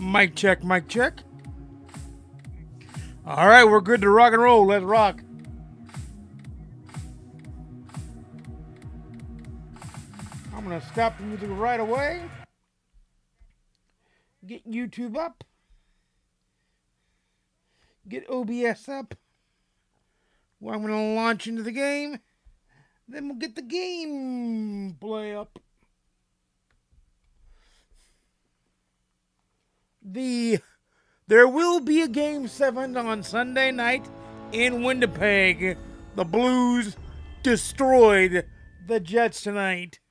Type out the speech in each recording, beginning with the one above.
Mic check, mic check. All right, we're good to rock and roll. Let's rock. I'm going to stop the music right away. Get YouTube up. Get OBS up. Well, I'm going to launch into the game. Then we'll get the game play up. There will be a Game 7 on Sunday night in Winnipeg. The Blues destroyed the Jets tonight.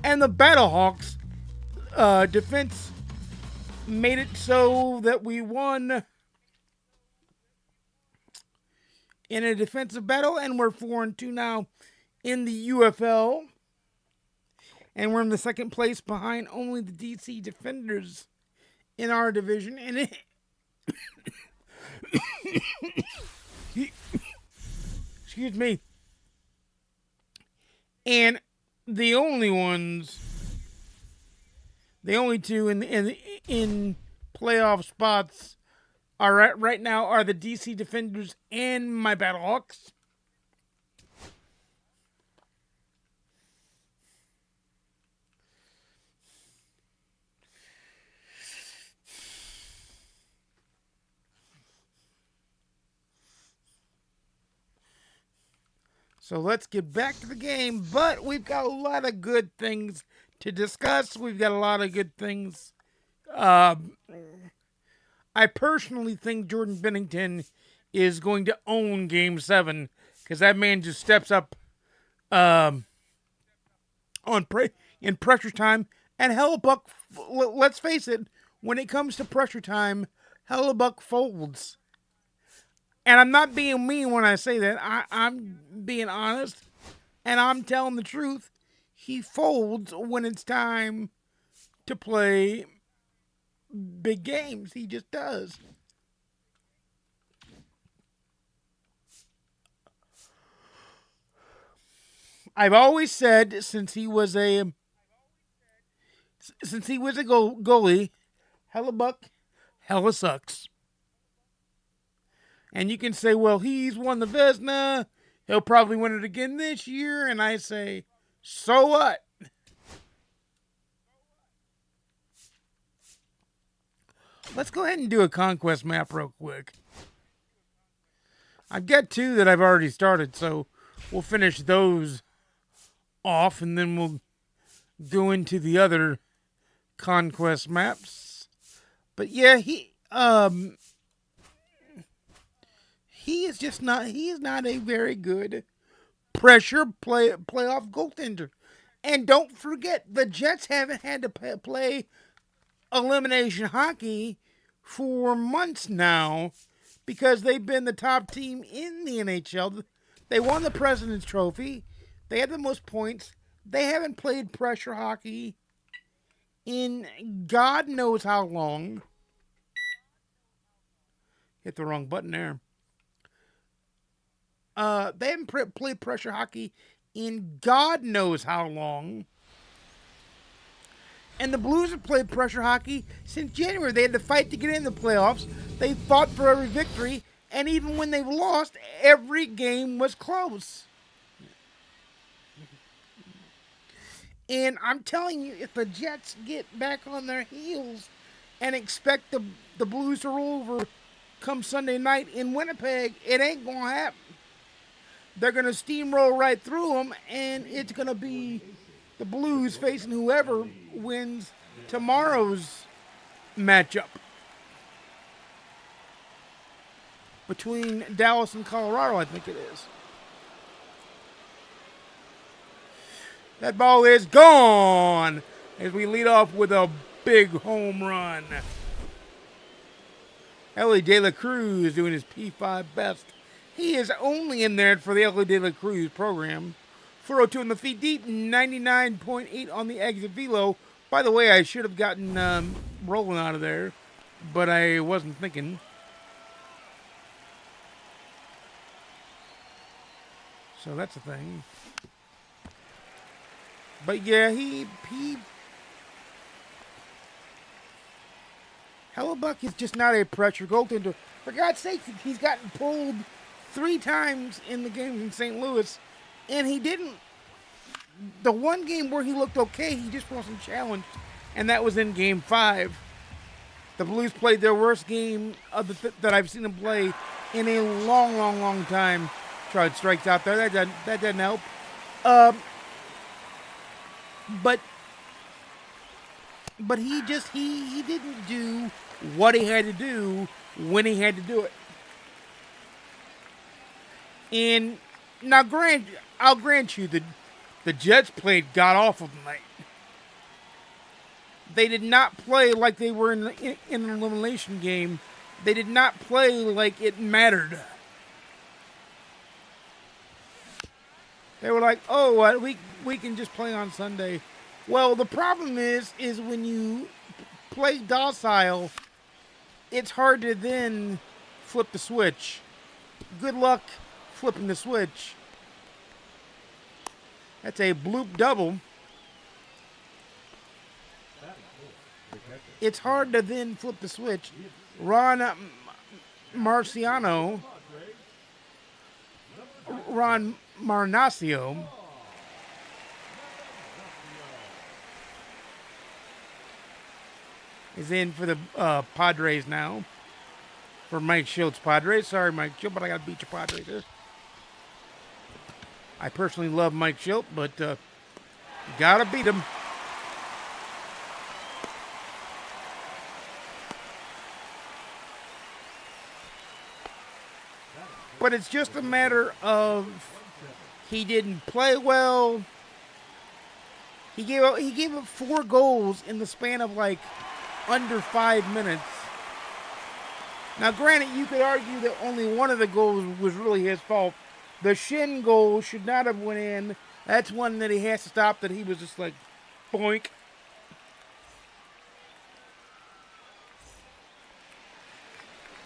And the Battlehawks defense made it so that we won in a defensive battle, and we're 4-2 now in the UFL. And we're in the second place behind only the DC Defenders in our division. And it excuse me. And the only two in playoff spots are right now are the DC Defenders and my Battlehawks. So let's get back to the game, but we've got a lot of good things to discuss. We've got a lot of good things. I personally think Jordan Bennington is going to own Game 7 because that man just steps up in pressure time. And Hellebuck, let's face it, when it comes to pressure time, Hellebuck folds. And I'm not being mean when I say that. I'm being honest, and I'm telling the truth. He folds when it's time to play big games. He just does. I've always said since he was a goalie, Hellebuck hella sucks. And you can say, well, he's won the Vezina. He'll probably win it again this year. And I say, so what? Let's go ahead and do a conquest map real quick. I've got two that I've already started, so we'll finish those off, and then we'll go into the other conquest maps. But yeah, he is just not. He is not a very good pressure playoff goaltender. And don't forget, the Jets haven't had to play elimination hockey for months now because they've been the top team in the NHL. They won the President's Trophy. They had the most points. They haven't played pressure hockey in God knows how long. Hit the wrong button there. They haven't played pressure hockey in God knows how long. And the Blues have played pressure hockey since January. They had to fight to get in the playoffs. They fought for every victory. And even when they've lost, every game was close. And I'm telling you, if the Jets get back on their heels and expect the Blues to roll over come Sunday night in Winnipeg, it ain't going to happen. They're going to steamroll right through them, and it's going to be the Blues facing whoever wins tomorrow's matchup between Dallas and Colorado, I think it is. That ball is gone as we lead off with a big home run. Ellie De La Cruz doing his P5 best. He is only in there for the Ellie De La Cruz program. 402 on the feet deep, 99.8 on the exit velo. By the way, I should have gotten rolling out of there, but I wasn't thinking. So that's a thing. But yeah, he Hellebuck is just not a pressure goaltender. For God's sake, he's gotten pulled 3 times in the games in St. Louis, and he didn't. The one game where he looked okay, he just wasn't challenged, and that was in Game 5. The Blues played their worst game that I've seen them play in a long, long, long time. Tried strikes out there. That didn't help. But he didn't do what he had to do when he had to do it. And now, I'll grant you that the Jets played god awful tonight. They did not play like they were in an elimination game. They did not play like it mattered. They were like, "Oh, we can just play on Sunday." Well, the problem is when you play docile, it's hard to then flip the switch. Good luck flipping the switch. That's a bloop double. It's hard to then flip the switch. Ron Marnacio is in for the Padres now. For Mike Schultz Padres. Sorry, Mike Schultz, but I got to beat your Padres here. I personally love Mike Schultz, but you got to beat him. But it's just a matter of he didn't play well. He gave up 4 goals in the span of like under 5 minutes. Now, granted, you could argue that only one of the goals was really his fault. The shin goal should not have went in. That's one that he has to stop. That he was just like, boink.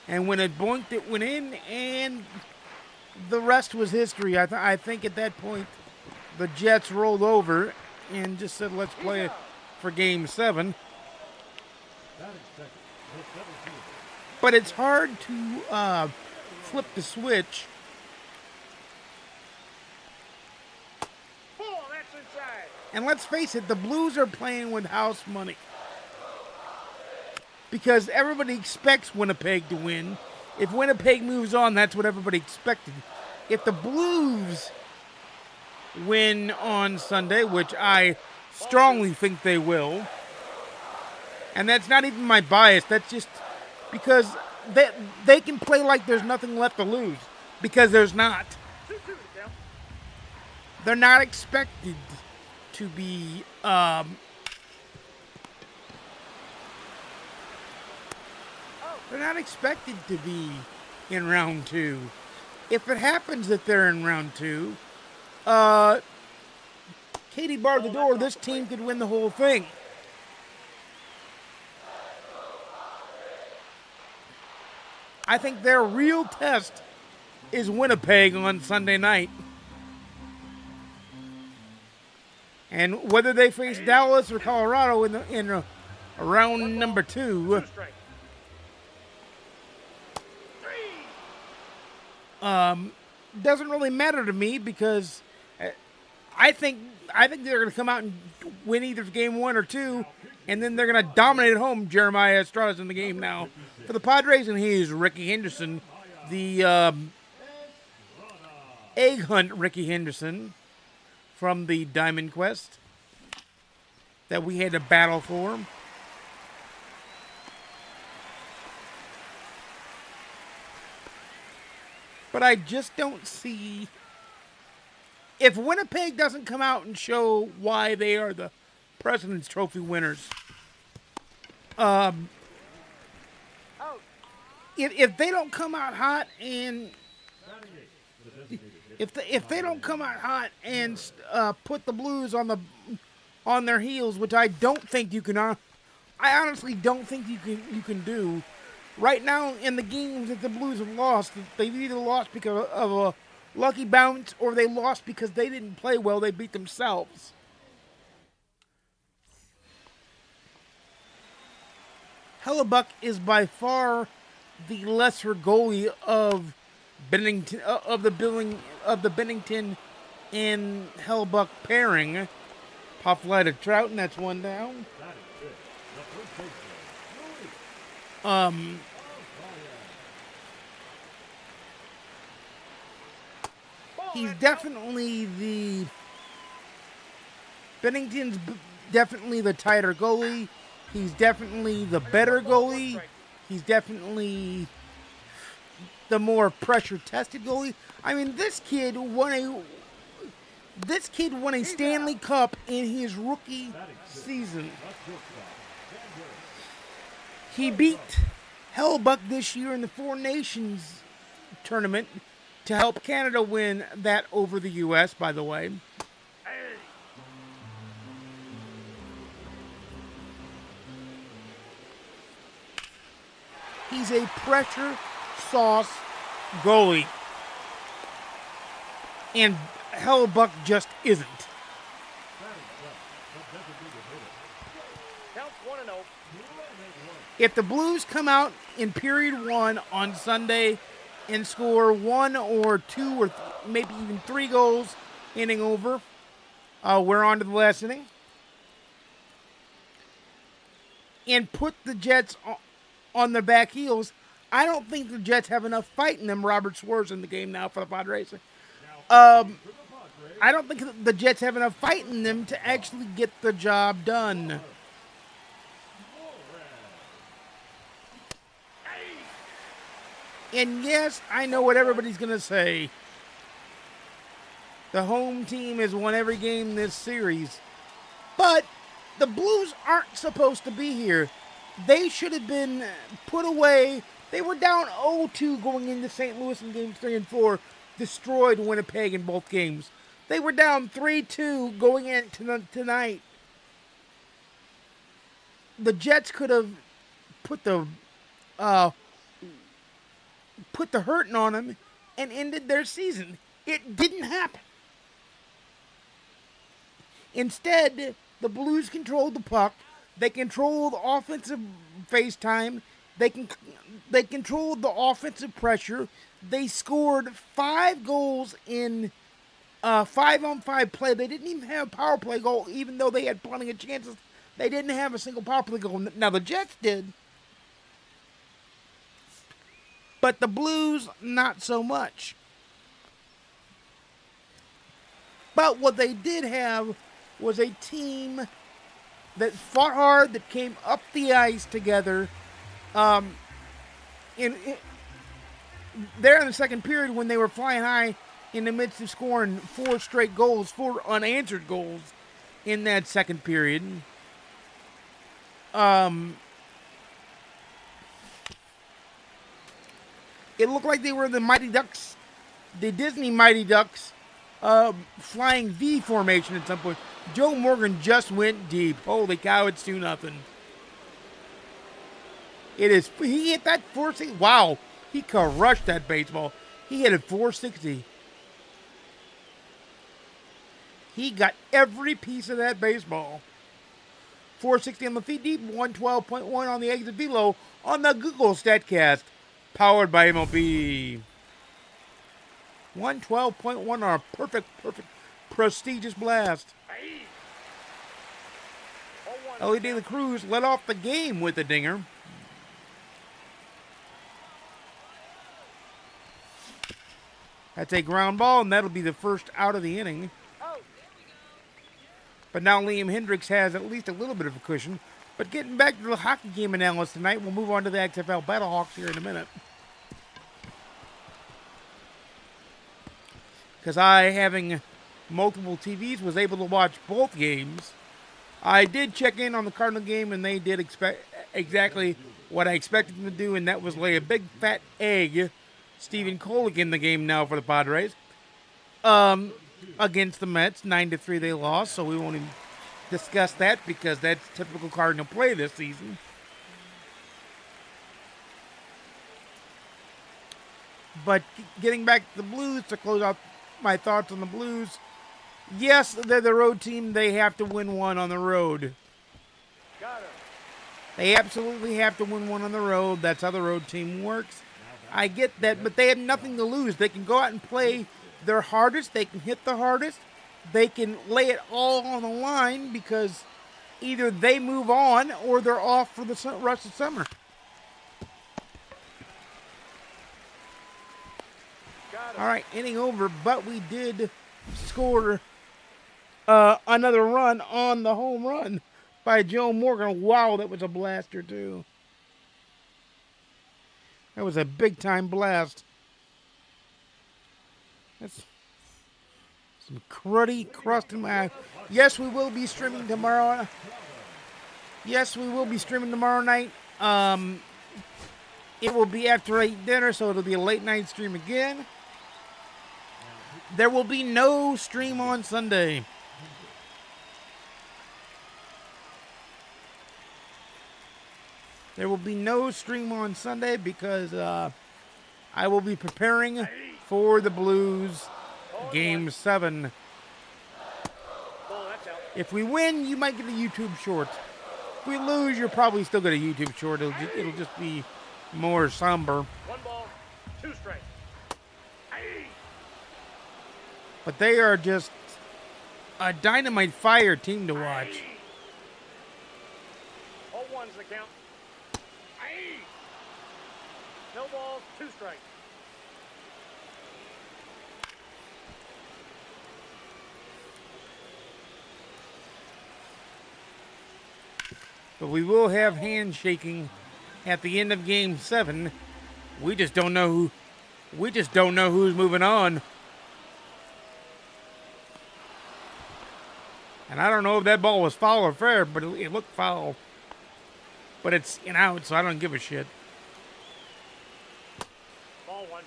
And when it boinked, it went in, and the rest was history. I think at that point, the Jets rolled over and just said, let's play it for Game 7. But it's hard to flip the switch. And let's face it, the Blues are playing with house money. Because everybody expects Winnipeg to win. If Winnipeg moves on, that's what everybody expected. If the Blues win on Sunday, which I strongly think they will, and that's not even my bias, that's just because they can play like there's nothing left to lose. Because there's not. They're not expected to be they're not expected to be in round 2. If it happens that they're in round 2, Katie barred the door, this team could win the whole thing. I think their real test is Winnipeg on Sunday night. And whether they face Dallas or Colorado in round number 2, doesn't really matter to me because I think they're going to come out and win either game 1 or 2, and then they're going to dominate at home. Jeremiah Estrada's in the game now for the Padres, and he's Ricky Henderson, the egg hunt Ricky Henderson from the Diamond Quest that we had to battle for. But I just don't see, if Winnipeg doesn't come out and show why they are the President's Trophy winners, if they don't come out hot and if they don't come out hot and put the Blues on their heels, which I don't think you can, I honestly don't think you can do. Right now, in the games that the Blues have lost, they've either lost because of a lucky bounce or they lost because they didn't play well. They beat themselves. Hellebuck is by far the lesser goalie of Bennington of the Bennington and Hellebuck pairing. Pop fly to Trout, and that's one down. He's definitely Bennington's definitely the tighter goalie. He's definitely the better goalie. He's definitely the more pressure-tested goalie. I mean, this kid won a Stanley Cup in his rookie season. He beat Hellebuck this year in the Four Nations tournament to help Canada win that over the U.S., by the way. He's a pressure sauce goalie. And Hellebuck just isn't. If the Blues come out in period one on Sunday and score one or two or maybe even 3 goals, inning over, we're on to the last inning, and put the Jets on their back heels, I don't think the Jets have enough fight in them. Robert Swerve's in the game now for the Padres. I don't think the Jets have enough fight in them to actually get the job done. And yes, I know what everybody's going to say. The home team has won every game this series. But the Blues aren't supposed to be here. They should have been put away. They were down 0-2 going into St. Louis in games 3 and 4. Destroyed Winnipeg in both games. They were down 3-2 going into tonight. The Jets could have put the hurting on them and ended their season. It didn't happen. Instead, the Blues controlled the puck. They controlled offensive face time. They controlled the offensive pressure. They scored 5 goals in 5-on-5 play. They didn't even have a power play goal, even though they had plenty of chances. They didn't have a single power play goal. Now, the Jets did. But the Blues, not so much. But what they did have was a team that fought hard, that came up the ice together. There in the second period, when they were flying high in the midst of scoring 4 straight goals, 4 unanswered goals in that second period. It looked like they were the Mighty Ducks, the Disney Mighty Ducks, flying V formation at some point. Joe Morgan just went deep. Holy cow, it's 2-0. He hit that 460. Wow, he crushed that baseball. He hit it 460. He got every piece of that baseball. 460 on the feet deep, 112.1 on the exit velo on the Google StatCast, powered by MLB. 112.1 on a perfect, prestigious blast. Ellie De La Cruz led off the game with a dinger. That's a ground ball, and that'll be the first out of the inning. But now Liam Hendricks has at least a little bit of a cushion. But getting back to the hockey game analysis tonight, we'll move on to the XFL Battlehawks here in a minute. Because I, having multiple TVs, was able to watch both games. I did check in on the Cardinal game, and they did expect exactly what I expected them to do, and that was lay a big fat egg. Stephen Kolek in the game now for the Padres. Against the Mets, 9-3 they lost, so we won't even discuss that because that's typical Cardinal play this season. But getting back to the Blues, to close out my thoughts on the Blues, yes, they're the road team. They have to win one on the road. They absolutely have to win one on the road. That's how the road team works. I get that, but they have nothing to lose. They can go out and play their hardest. They can hit the hardest. They can lay it all on the line because either they move on or they're off for the rest of summer. All right, inning over, but we did score another run on the home run by Joe Morgan. Wow, that was a blaster, too. That was a big-time blast. That's some cruddy crust in my eye. Yes, we will be streaming tomorrow. Yes, we will be streaming tomorrow night. It will be after I eat dinner, so it'll be a late-night stream again. There will be no stream on Sunday. There will be no stream on Sunday because I will be preparing for the Blues Game 7. If we win, you might get a YouTube short. If we lose, you'll probably still get a YouTube short. It'll just be more somber. 1 ball, 2 strikes. But they are just a dynamite fire team to watch. 0-1's the count. No balls, 2 strikes. But we will have handshaking at the end of Game 7. We just don't know who's moving on. And I don't know if that ball was foul or fair, but it looked foul. But it's out, so I don't give a shit. Ball 1.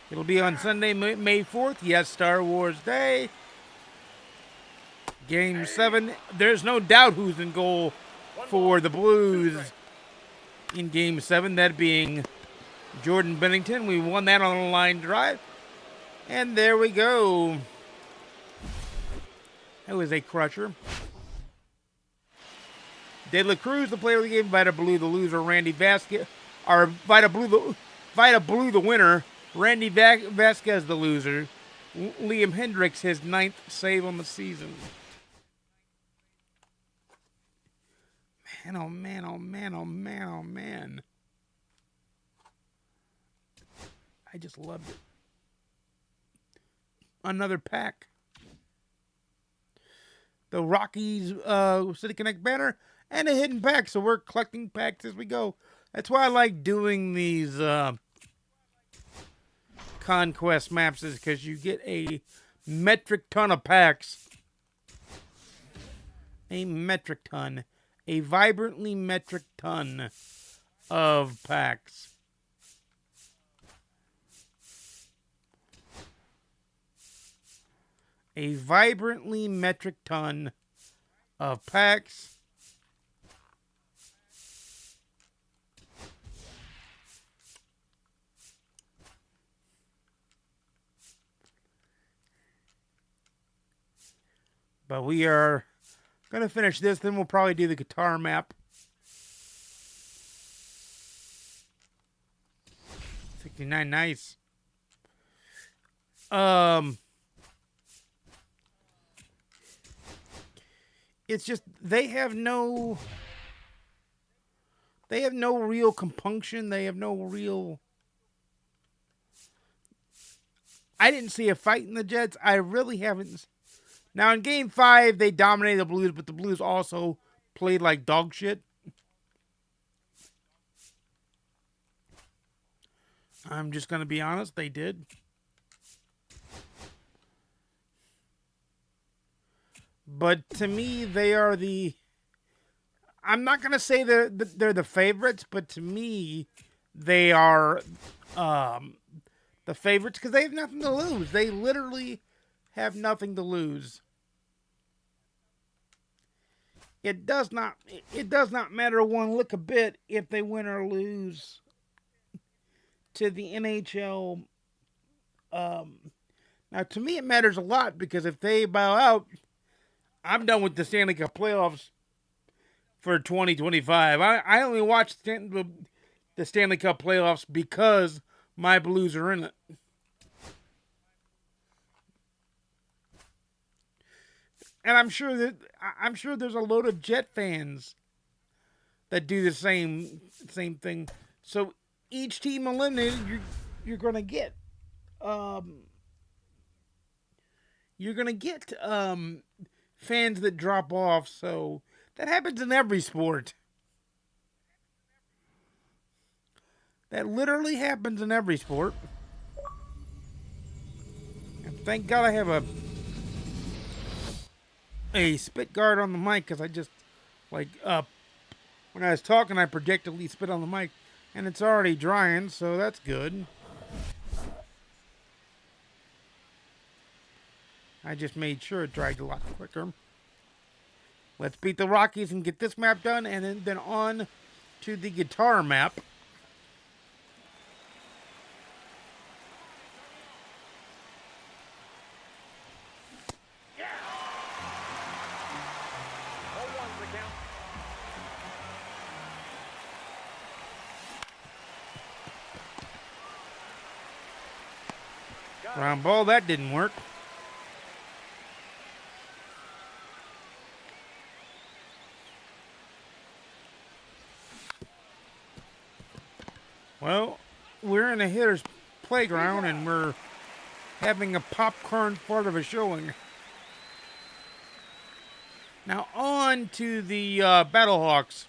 It'll be on Sunday, May 4th. Yes, Star Wars Day. Game 7. There's no doubt who's in goal for the Blues in Game 7. That being Jordan Bennington. We won that on a line drive. And there we go. That was a crusher. De La Cruz, the player of the game. Vita Blue, the loser. Randy Vasquez. Or Vita Blue, the winner. Randy Vasquez, the loser. Liam Hendricks, his 9th save on the season. Man, oh man, oh man, oh man, oh man. I just loved it. Another pack. The Rockies City Connect banner and a hidden pack. So we're collecting packs as we go. That's why I like doing these conquest maps, is because you get a metric ton of packs. A metric ton. A vibrantly metric ton of packs. A vibrantly metric ton of packs. But we are going to finish this, then we'll probably do the guitar map. 69, nice. It's just they have no real compunction. They have no real. I didn't see a fight in the Jets. I really haven't. Now in Game 5 they dominated the Blues, but the Blues also played like dog shit. I'm just gonna be honest, they did. But to me, they are the. I'm not gonna say they're the favorites, but to me, they are the favorites because they have nothing to lose. They literally have nothing to lose. It does not matter one lick a bit if they win or lose to the NHL. Now, to me, it matters a lot because if they bow out, I'm done with the Stanley Cup playoffs for 2025. I only watch the Stanley Cup playoffs because my Blues are in it. And I'm sure there's a load of Jet fans that do the same thing. So each team eliminated, you're gonna get um, fans that drop off. So that happens in every sport. That literally happens in every sport. And thank God I have a spit guard on the mic because I just like when I was talking I projectedly spit on the mic and it's already drying, so that's good. I just made sure it dried a lot quicker. Let's beat the Rockies and get this map done, and then on to the guitar map. Round ball, that didn't work. Well, we're in a hitter's playground and we're having a popcorn part of a showing. Now on to the Battlehawks.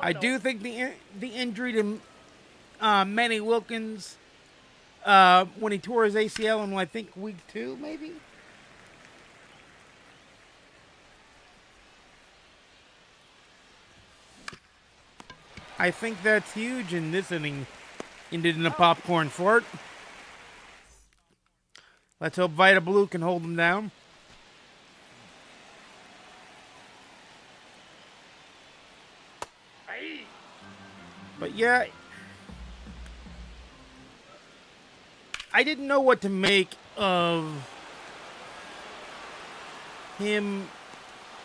I do think the injury to Manny Wilkins when he tore his ACL in I think week 2 maybe. I think that's huge in this inning. Ended in a popcorn fort. Let's hope Vita Blue can hold them down. But yeah, I didn't know what to make of him.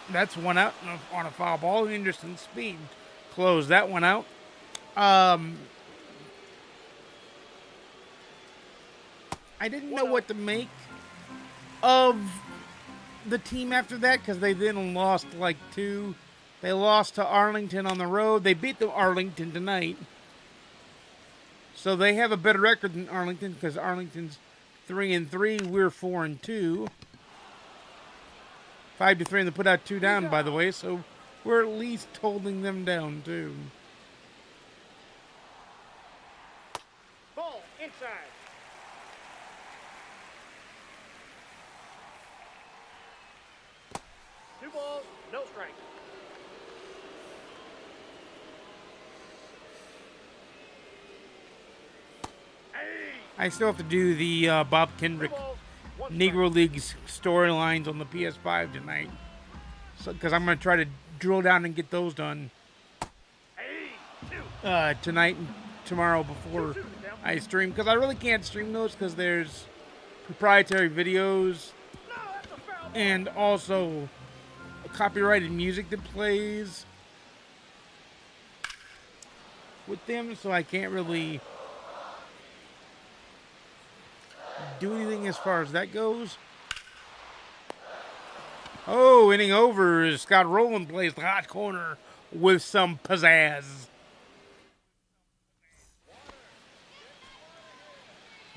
That's one out on a foul ball. Anderson speed closed that one out. I didn't know what to make of the team after that because they then lost like 2. They lost to Arlington on the road. They beat the Arlington tonight. So they have a better record than Arlington because Arlington's 3-3. We're 4-2. 5-3, and they put out 2 down, by the way. So we're at least holding them down too. Ball inside. Two balls, no strike. I still have to do the Bob Kendrick Negro Leagues storylines on the PS5 tonight. So, because I'm going to try to drill down and get those done tonight and tomorrow before I stream. Because I really can't stream those because there's proprietary videos and also copyrighted music that plays with them. So I can't really do anything as far as that goes. Oh, inning over as Scott Rowland plays the hot corner with some pizzazz.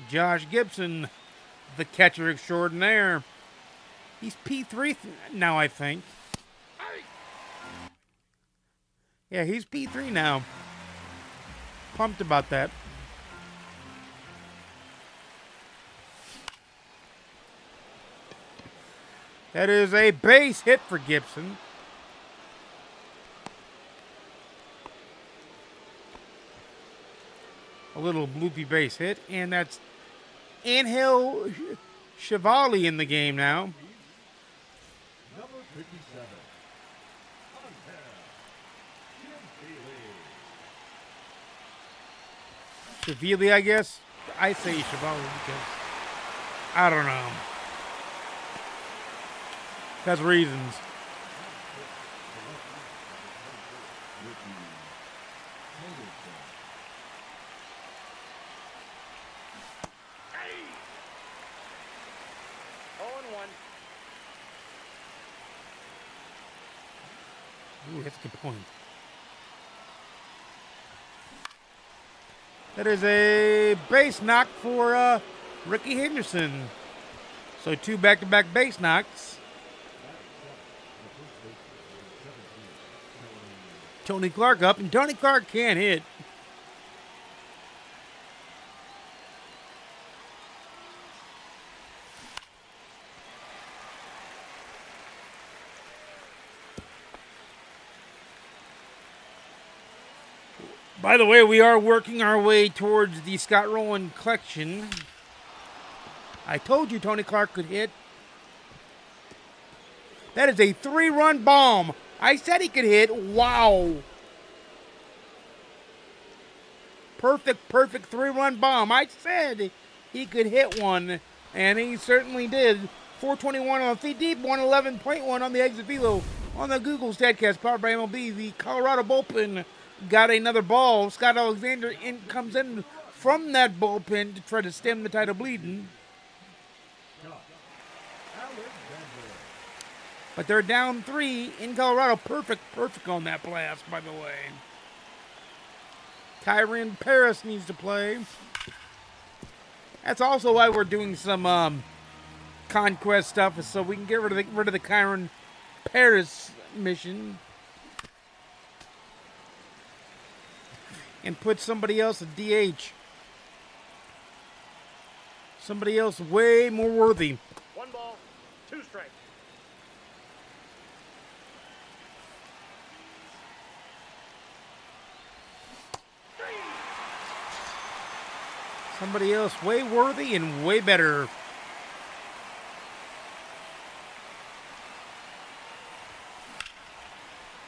Josh Gibson, the catcher extraordinaire. He's P3 now, I think. Yeah, he's P3 now. Pumped about that. That is a base hit for Gibson. A little bloopy base hit, and that's Angel Chevali in the game now. Number 57. Chevali, I guess. I say Chevali because I don't know. Has reasons. Oh and 1. Ooh, that's a good point. That is a base knock for Ricky Henderson. So 2 back-to-back base knocks. Tony Clark up, and Tony Clark can't hit. By the way, we are working our way towards the Scott Rowland collection. I told you Tony Clark could hit. That is a 3-run bomb. I said he could hit. Wow. Perfect 3-run bomb. I said he could hit one, and he certainly did. 421 on the deep, 111.1 on the exit velo. On the Google StatCast, powered by MLB, the Colorado bullpen got another ball. Scott Alexander comes in from that bullpen to try to stem the tide of bleeding. But they're down 3 in Colorado. Perfect on that blast, by the way. Kyron Paris needs to play. That's also why we're doing some conquest stuff, so we can get rid of the Kyron Paris mission and put somebody else at DH. Somebody else way more worthy. 1 ball, 2 strikes. Somebody else way worthy and way better.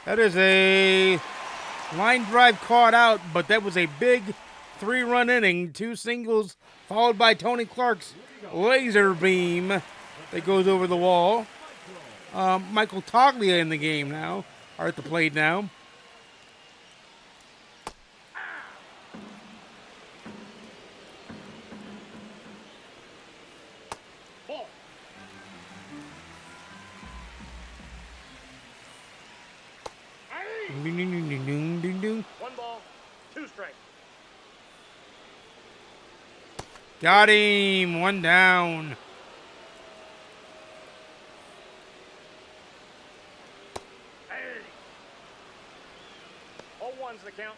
That is a line drive caught out, but that was a big 3-run inning. 2 singles followed by Tony Clark's laser beam that goes over the wall. Michael Toglia in the game now, or at the plate now. Ball. Ding, ding, ding, ding, ding, ding, ding. 1 ball, 2 strikes. Got him. 1 down. Hey. 0-1's the count.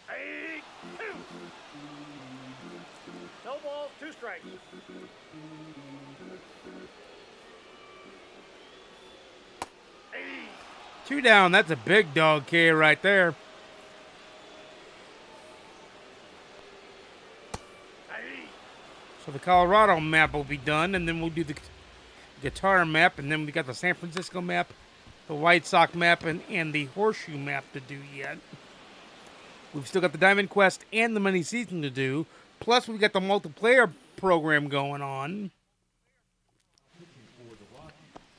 Hey. 2. No balls, 2 strikes. Hey. 2 down. That's a big dog K right there. Hey. So the Colorado map will be done, and then we'll do the guitar map, and then we got the San Francisco map, the White Sox map, and the Horseshoe map to do yet. We've still got the Diamond Quest and the mini season to do. Plus, we've got the multiplayer program going on.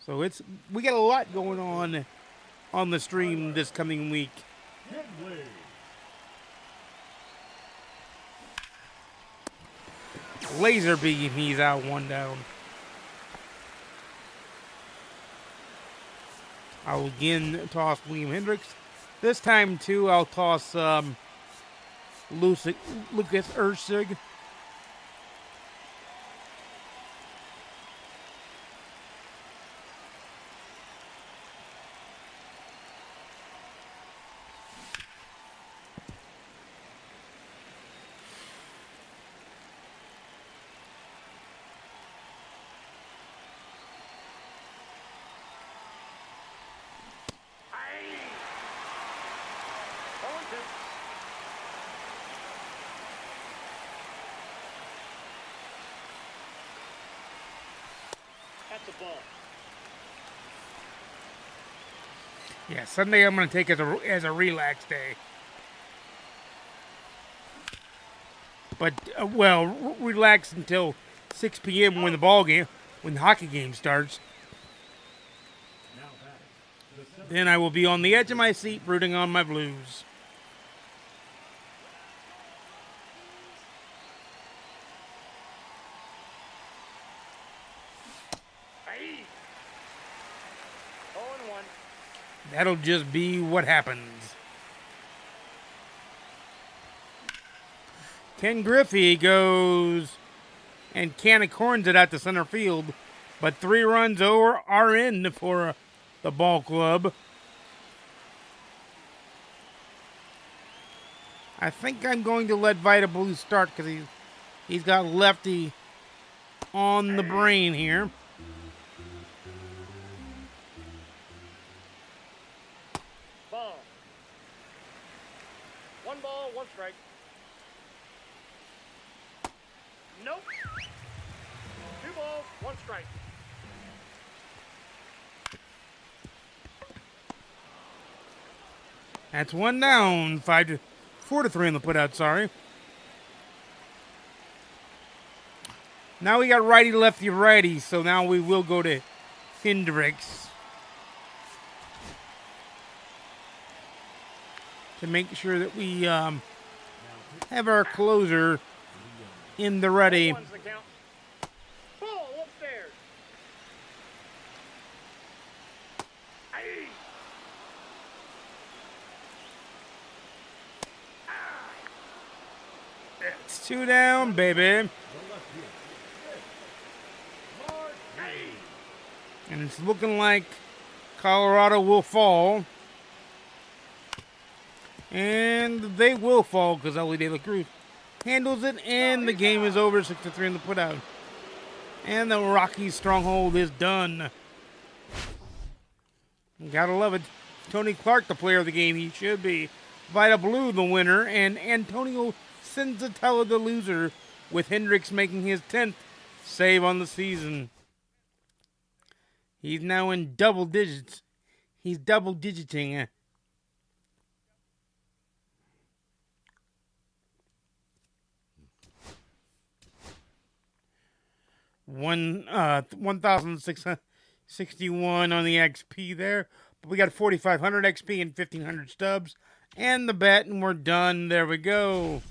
So we got a lot going on the stream this coming week. Laser beam, he's out 1 down. I'll again toss William Hendricks. This time, too, I'll toss Lucas Ursig. Hey. 0-2. That's a ball. Yeah, Sunday I'm going to take as a relax day. But relax until 6 p.m. when the hockey game starts. Now batting. The center Then I will be on the edge of my seat rooting on my Blues. Aye. 0-1. That'll just be what happens. Ken Griffey goes and cannon corns it out to center field, but 3 runs are in for the ball club. I think I'm going to let Vita Blue start because he's got lefty on the brain here. Ball. 1 ball, 1 strike. Nope. 2 balls, 1 strike. That's 1 down, 4-3 in the putout. Sorry. Now we got righty, lefty, righty. So now we will go to Hendricks to make sure that we have our closer in the ready. 1's the count. Ball upstairs. Aye. It's 2 down, baby. And it's looking like Colorado will fall. And they will fall because Ellie De La Cruz handles it, and the game is over. 6-3 in the putout. And the Rockies stronghold is done. Gotta love it. Tony Clark, the player of the game, he should be. Vita Blue, the winner, and Antonio Senzatella, the loser, with Hendricks making his 10th save on the season. He's now in double digits. He's double digiting. One 1,661 on the XP there. But we got 4,500 XP and 1,500 stubs. And the bet, and we're done. There we go.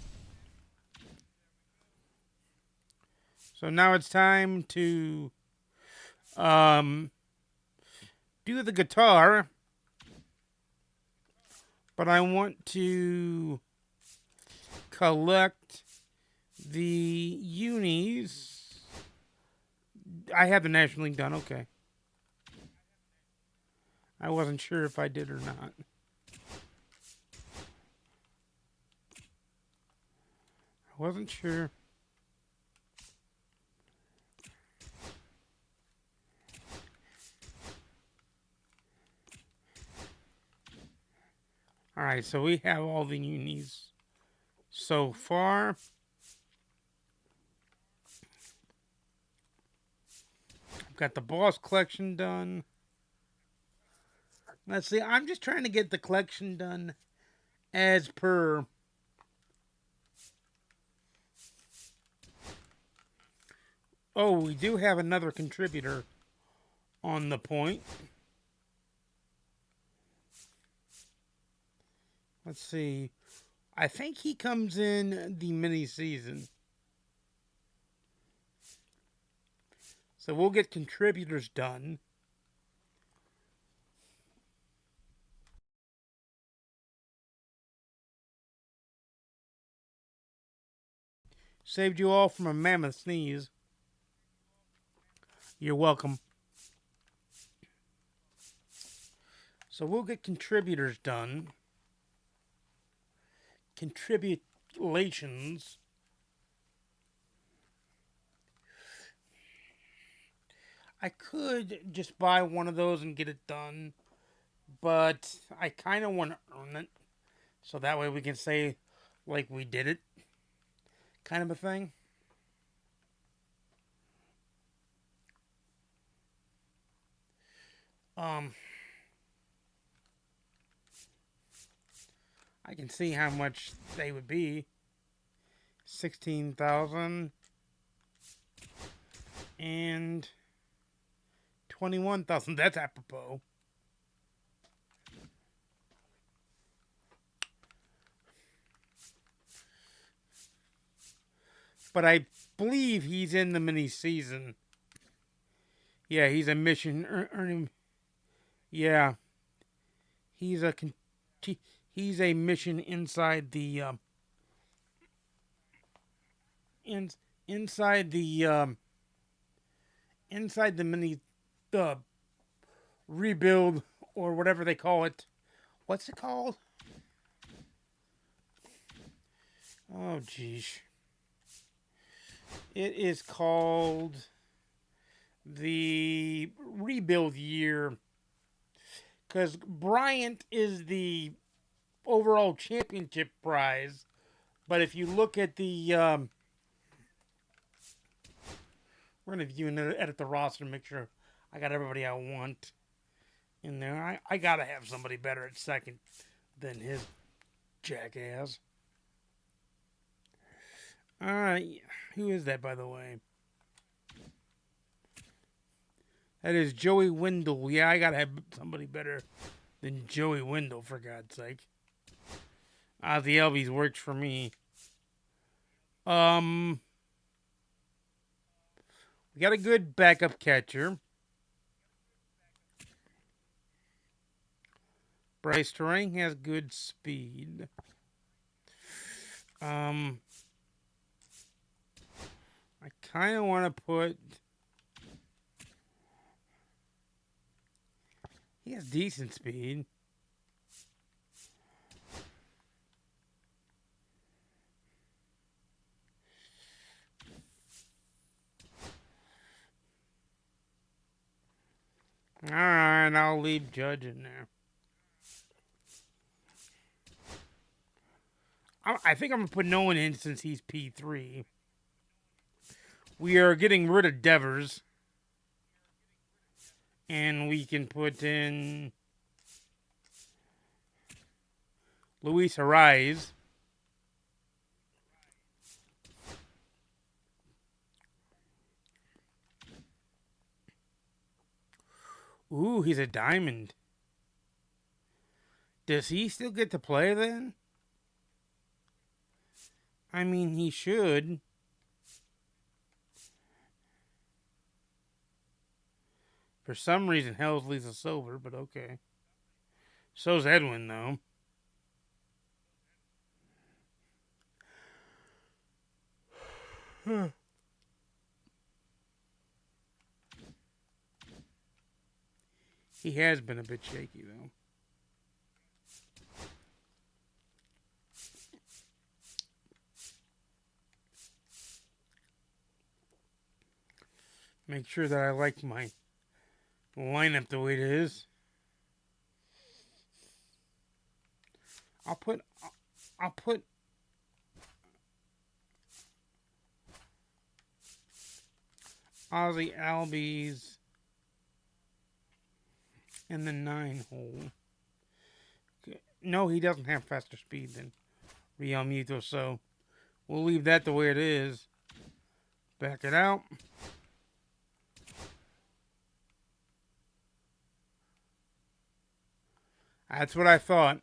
So now it's time to do the guitar. But I want to collect the unis. I have the National League done. Okay. I wasn't sure if I did or not. I wasn't sure. All right, so we have all the unis so far. I've got the Boss collection done. Let's see, I'm just trying to get the collection done as per Oh, we do have another contributor on the point. Let's see. I think he comes in the mini season. So we'll get contributors done. Saved you all from a mammoth sneeze. You're welcome. So we'll get contributors done. Contribulations. I could just buy one of those and get it done, but I kind of want to earn it, so that way we can say, like, we did it, kind of a thing. I can see how much they would be. 16,000 and 21,000. That's apropos. But I believe he's in the mini season. Yeah, he's a mission earning. Yeah, he's a he's a mission inside the in, inside the inside the mini the rebuild or whatever they call it. What's it called? Oh, geez. It is called the rebuild year because Bryant is the overall championship prize. But if you look at the, we're going to view and edit the roster and make sure I got everybody I want in there. I got to have somebody better at second than his jackass. All right. Who is that, by the way? That is Joey Wendell. Yeah, I got to have somebody better than Joey Wendell, for God's sake. The Elvies works for me. We got a good backup catcher. Bryce Terang has good speed. I kind of want to put. He has decent speed. All right, I'll leave Judge in there. I think I'm going to put no one in since he's P3. We are getting rid of Devers. And we can put in Luis Ariz. Ooh, he's a diamond. Does he still get to play then? I mean, he should. For some reason, Helsley's a silver, but okay. So's Edwin, though. He has been a bit shaky, though. Make sure that I like my lineup the way it is. I'll put Ozzy Albies in the 9 hole. Okay. No, he doesn't have faster speed than Real Muto, so we'll leave that the way it is. Back it out. That's what I thought.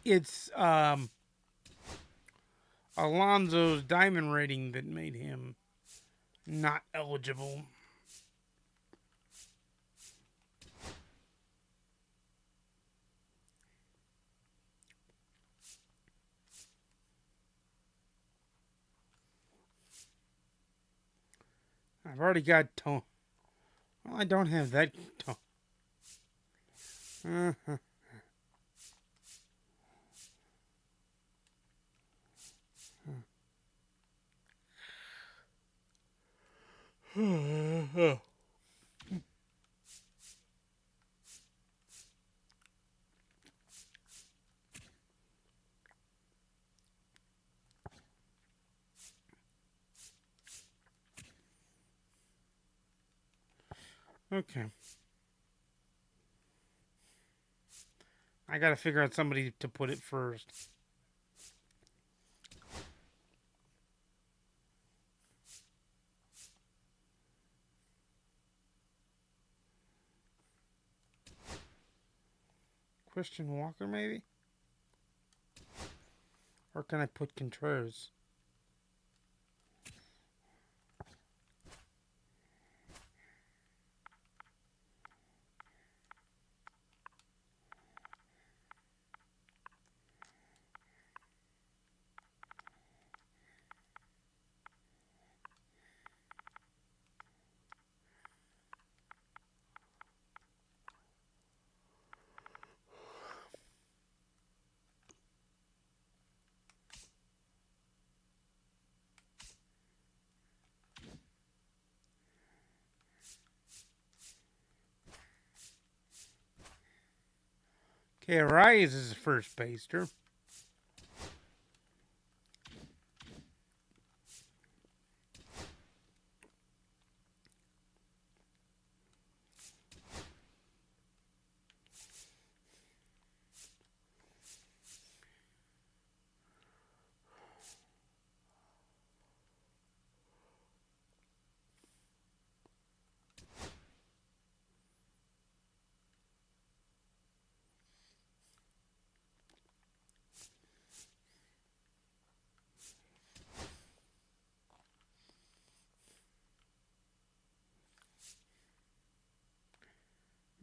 It's Alonso's diamond rating that made him not eligible. I've already got tone. Well, I don't have that tone. Okay. I gotta figure out somebody to put it first. Christian Walker, maybe? Or can I put Contreras? Okay, Arias is the first baster.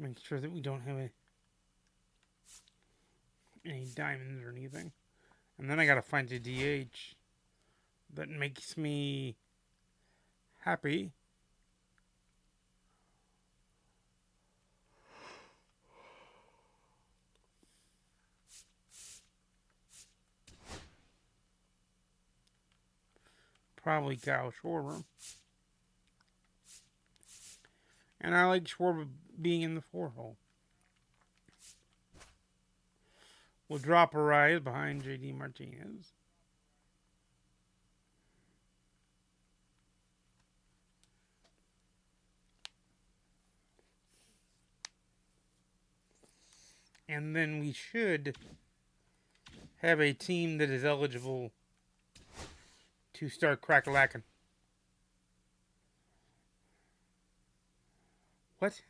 Make sure that we don't have any diamonds or anything. And then I gotta find a DH that makes me happy. Probably Kyle Schwarber. And I like Schwarber being in the 4 hole. We'll drop Arias behind JD Martinez. And then we should have a team that is eligible to start crack-a-lacking. What?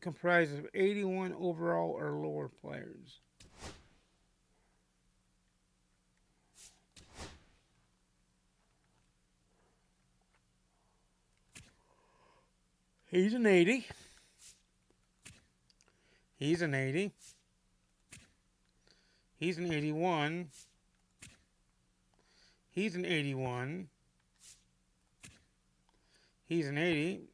Comprised of 81 overall or lower players. He's an 80. He's an 80. He's an 81. He's an 81. He's an 80.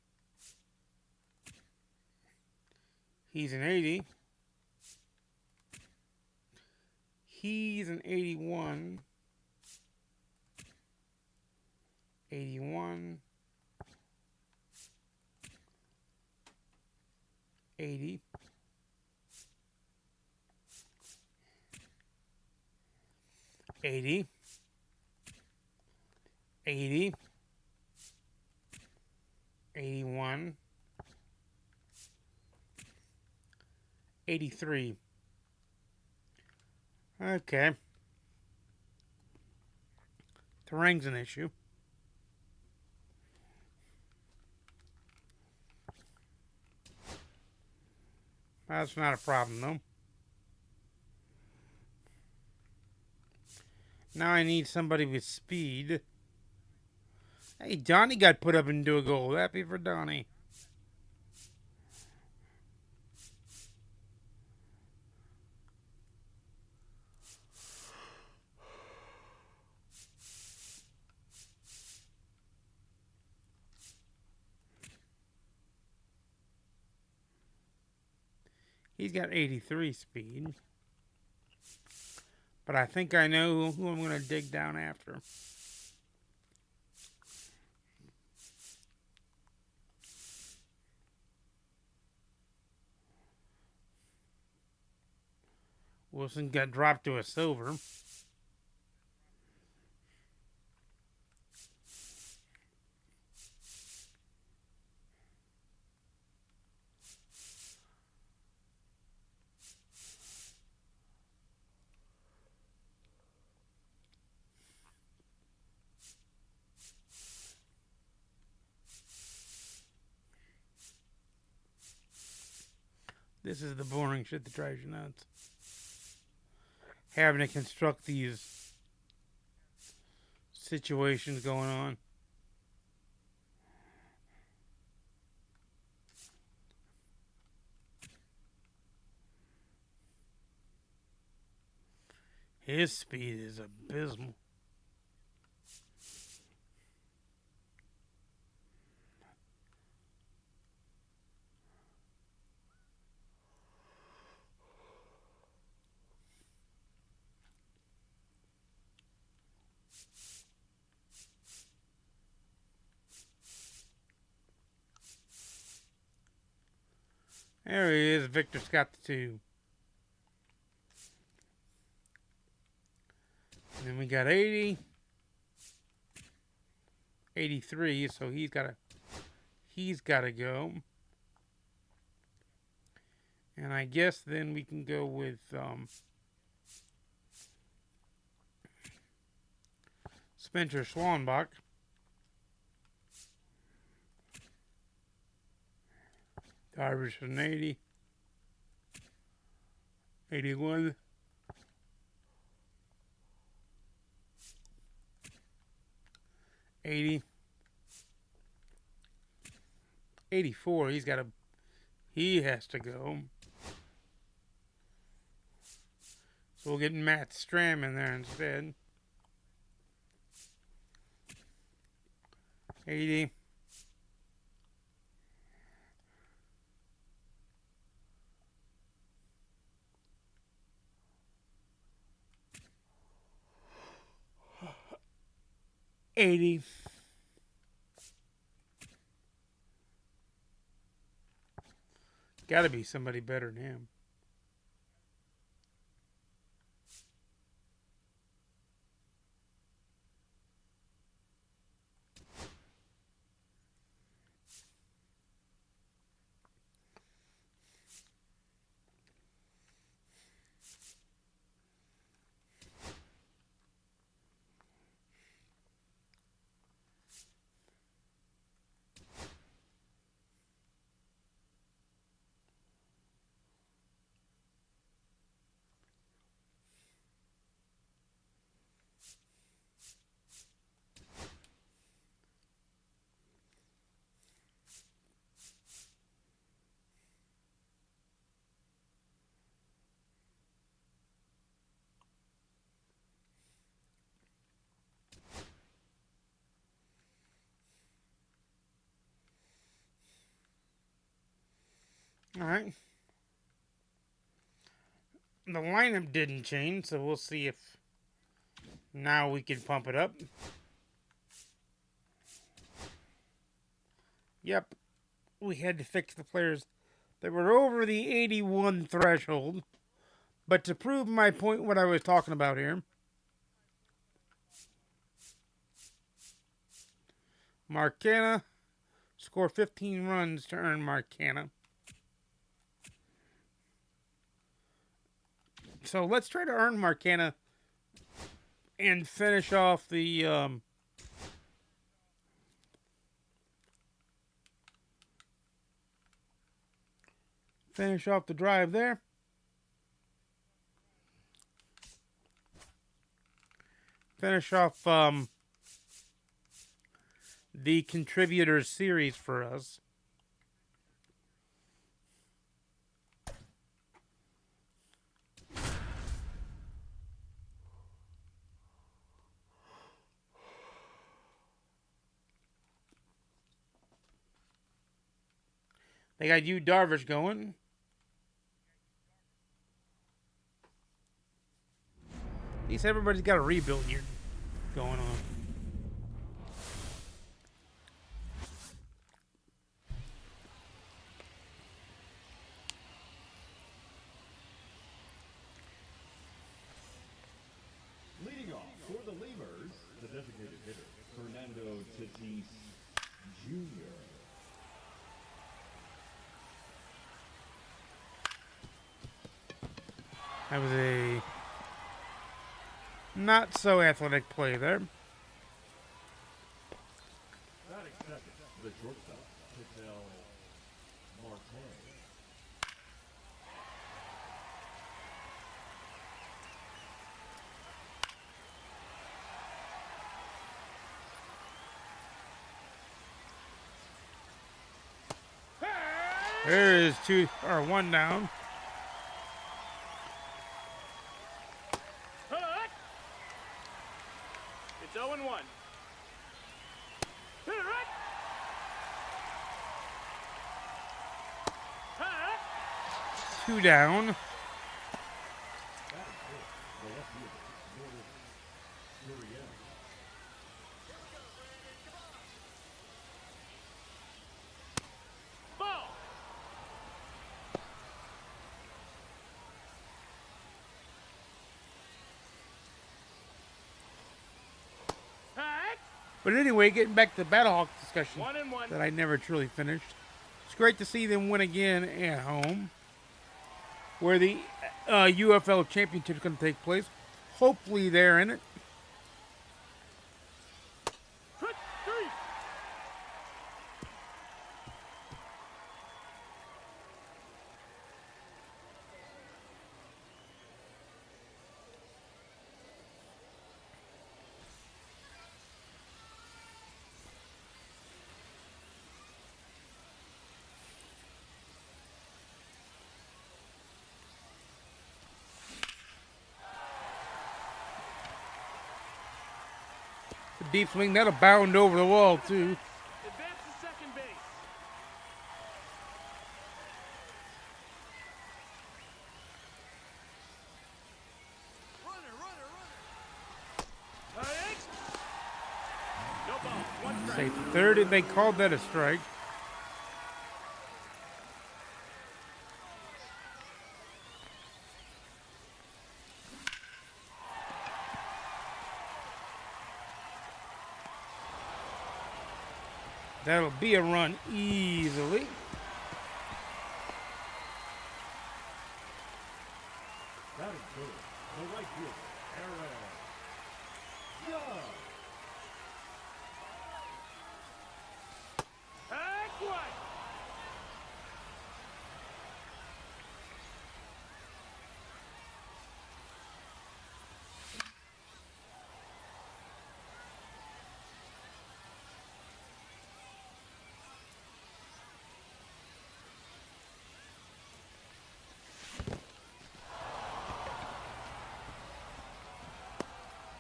He's an 80. He's an 81. 81. 80. 80. 80. 81. 83. Okay. Terrain's an issue. That's not a problem, though. Now I need somebody with speed. Hey, Donnie got put up into a goal. Happy for Donnie. He's got 83 speed. But I think I know who I'm going to dig down after. Wilson got dropped to a silver. This is the boring shit that drives you nuts. Having to construct these situations going on. His speed is abysmal. There he is. Victor's got the 2. And then we got 80. 83, so he's got to go. And I guess then we can go with Spencer Schwanbach. Average an 80. 81. 80. 84. He has to go. So we'll get Matt Stram in there instead. 80. 80. Gotta be somebody better than him. All right. The lineup didn't change, so we'll see if now we can pump it up. Yep. We had to fix the players that were over the 81 threshold. But to prove my point, what I was talking about here, Marcana, score 15 runs to earn Marcana. So let's try to earn Marcana and finish off the drive there. Finish off the contributors series for us. They got you, Darvish, going. At least everybody's got a rebuild here going on. Leading off for the Lemurs, the designated hitter, Fernando Tatis Jr. That was a not so athletic play there. Batting second, the shortstop, Patel Marte. There is one down. Hut! It's 0-1. Hut! Hut! 2 down. Ball! Hut! But anyway, getting back to the Battlehawk discussion 1-1. that I never truly finished. It's great to see them win again at home, where the UFL Championship is going to take place. Hopefully, they're in it. Hut! 3. The deep swing, that'll bound over the wall, too. Advance to second base. Hut! No ball. 1 strike. Say third, and they called that a strike. That'll be a run easily. That is good. The right fielder, Aaron. Yeah. Hut! 1.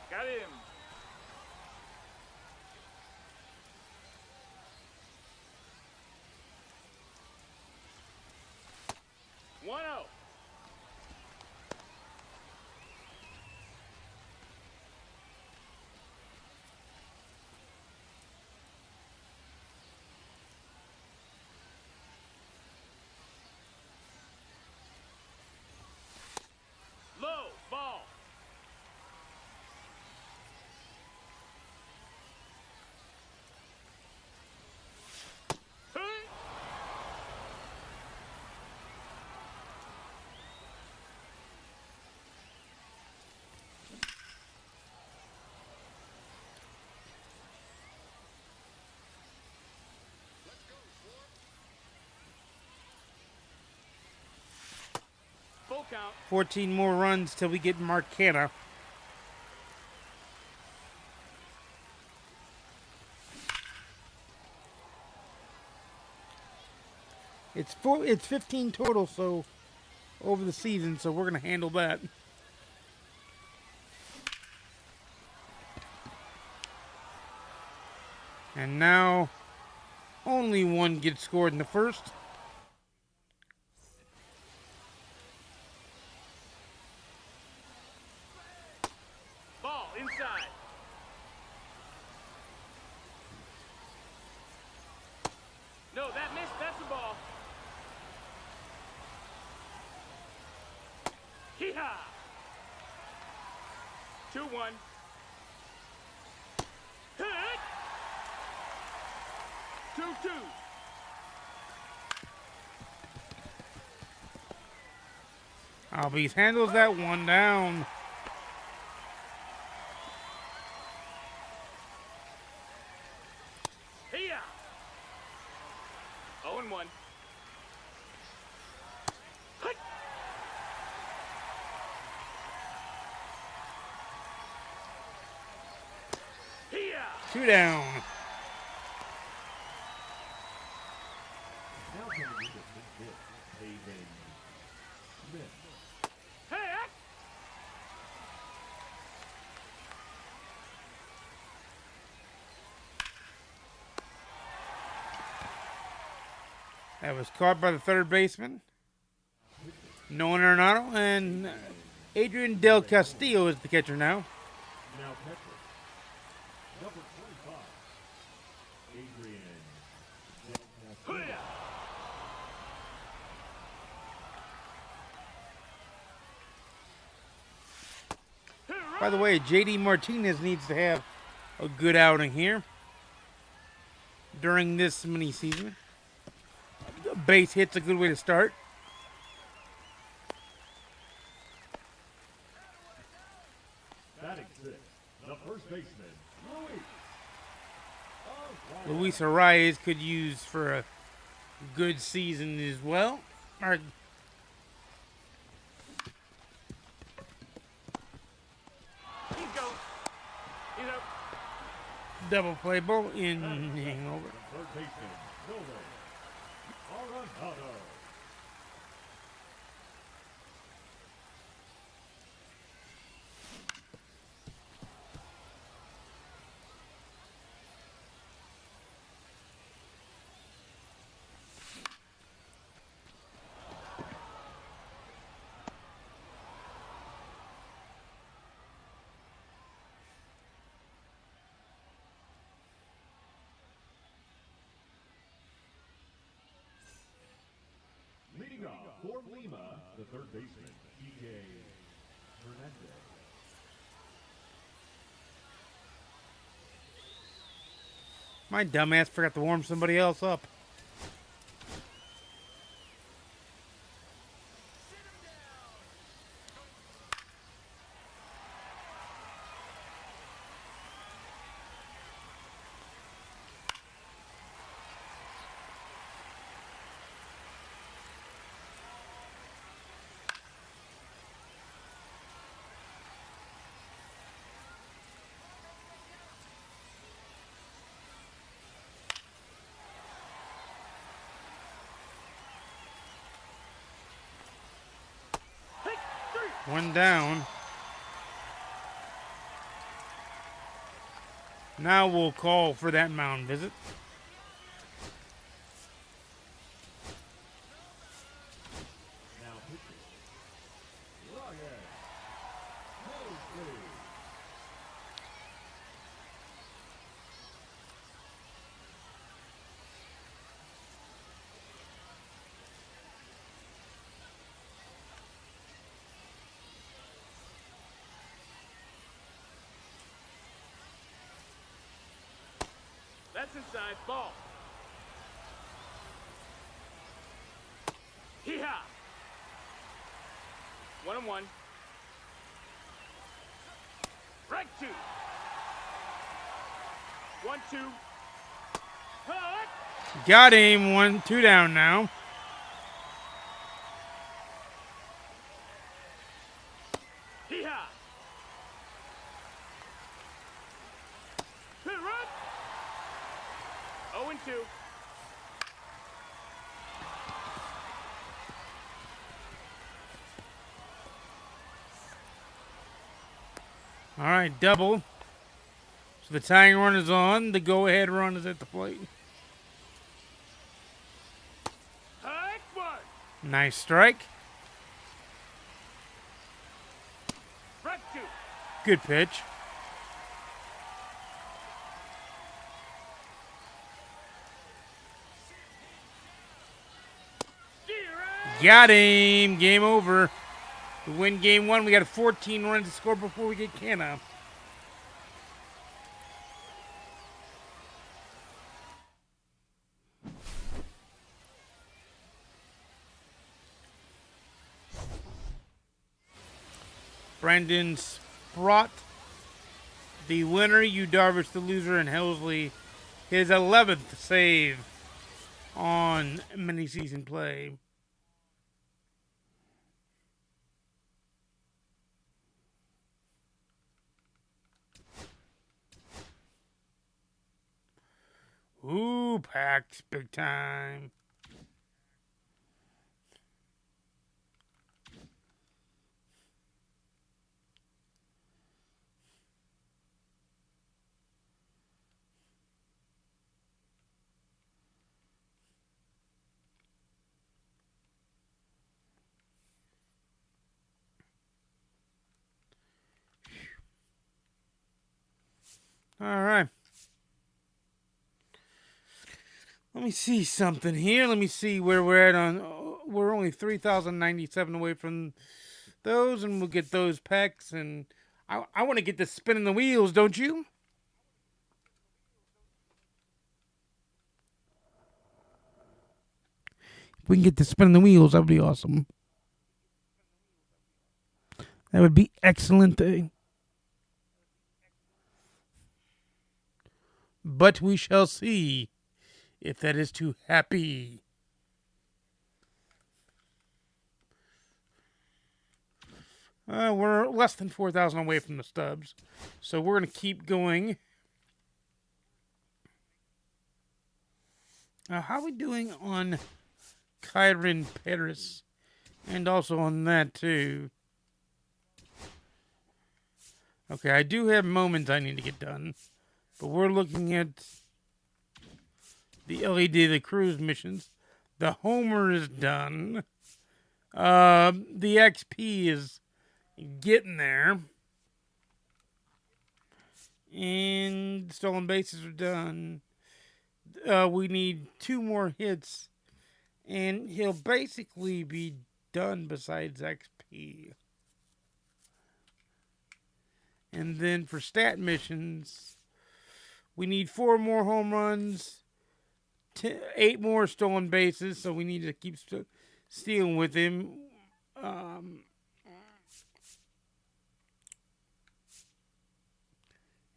Got him. One zero. Low ball. Hut! Full count. 14 more runs till we get Marcana. It's 15 total, so over the season, so we're going to handle that. And now only one gets scored in the first. Ball inside. No, that missed. That's the ball. Hee-haw. 2-1. Hit! 2-2. Albies handles that one down. Hee-haw. 0-1. Hut! Hee-haw. 2 down. Now coming into fifth base, That was caught by the third baseman, Nolan Arenado, and Adrian Del Castillo is the catcher now. Now catcher, number 25, Adrian Del Castillo. By the way, JD Martinez needs to have a good outing here during this mini season. Base hit's a good way to start. Batting sixth, the first baseman, Luis Arias could use for a good season as well. Or He's go. He's out. double play ball in hangover. third baseman, Nolan Arenado. Leading off for Lima, the third baseman, TJ Hernandez. My dumbass forgot to warm somebody else up. One down. Now we'll call for that mound visit. Now pitching, Ryan Mosley. That's inside. Ball. Hee-haw. 1-1. Right 2. 1-2. Hut. Got him. 1-2 down now. Hee-haw. Hit run. 0-2. All right, double. So the tying run is on. The go-ahead run is at the plate. Hike 1. Nice strike. Right 2. Good pitch. Got him. Game over. We win game 1. We got a 14 runs to score before we get Canna. Brandon Sprott, the winner. Yu Darvish, the loser, and Helsley, his 11th save on mini-season play. Ooh, packed big time. All right. Let me see something here. Let me see where we're at on. We're only 3,097 away from those, and we'll get those packs. And I want to get this spinning the wheels, don't you? If we can get this spinning the wheels, that would be awesome. That would be excellent. But we shall see if that is too happy. We're less than 4,000 away from the stubs, so we're going to keep going. How are we doing on Kyron Paris? And also on that, too. Okay, I do have moments I need to get done. But we're looking at the LED, the cruise missions. The Homer is done. The XP is getting there. And stolen bases are done. We need 2 more hits. And he'll basically be done besides XP. And then for stat missions, we need 4 more home runs, 8 more stolen bases, so we need to keep stealing with him.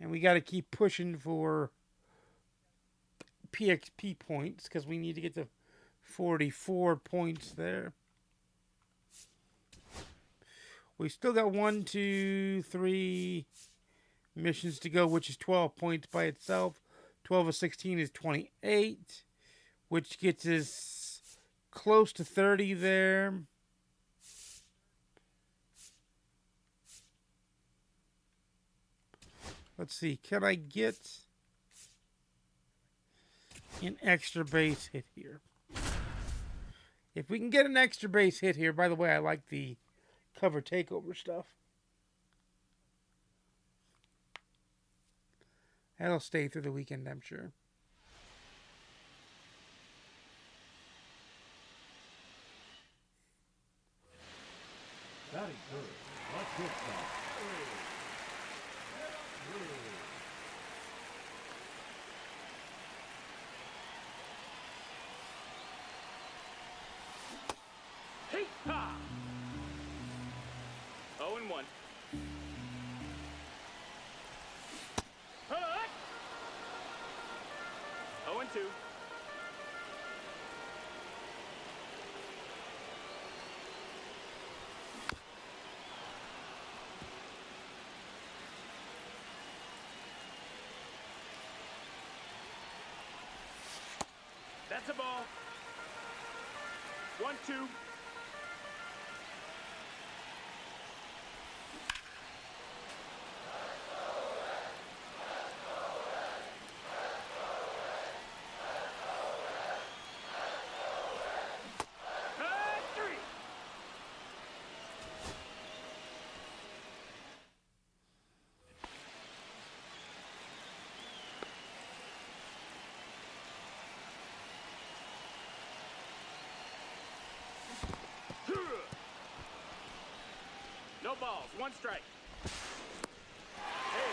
And we got to keep pushing for PXP points because we need to get to 44 points there. We still got 1, 2, 3 missions to go, which is 12 points by itself. 12 of 16 is 28, which gets us close to 30 there. Let's see, can I get an extra base hit here? If we can get an extra base hit here, by the way, I like the cover takeover stuff. That'll stay through the weekend, I'm sure. Batting third, let's hit that. Hey, ha! 0 and 1. Hut! 0 and 2. That's a ball. 1, 2. No balls, 1 strike. Hey.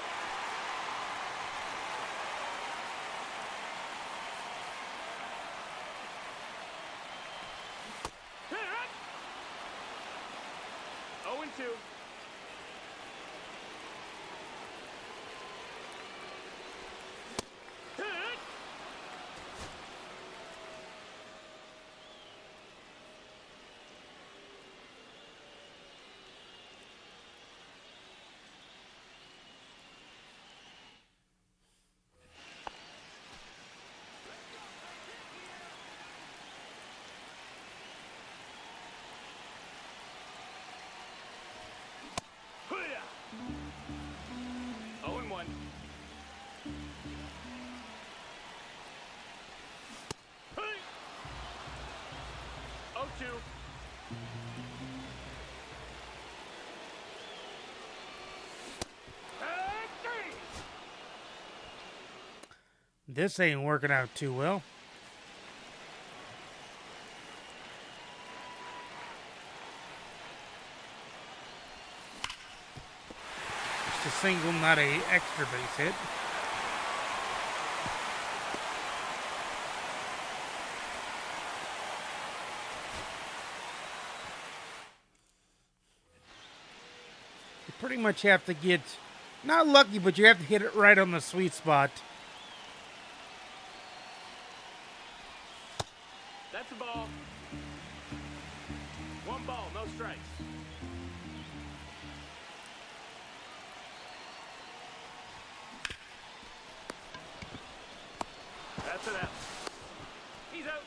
Hit! 0 and 2. Hit! Hoo-yah! 0 and 1. Hey! 0-2. And 3. This ain't working out too well. Just a single, not a extra base hit. You pretty much have to get, not lucky, but you have to hit it right on the sweet spot. That's a ball. One ball, no strikes. That's an out. He's out.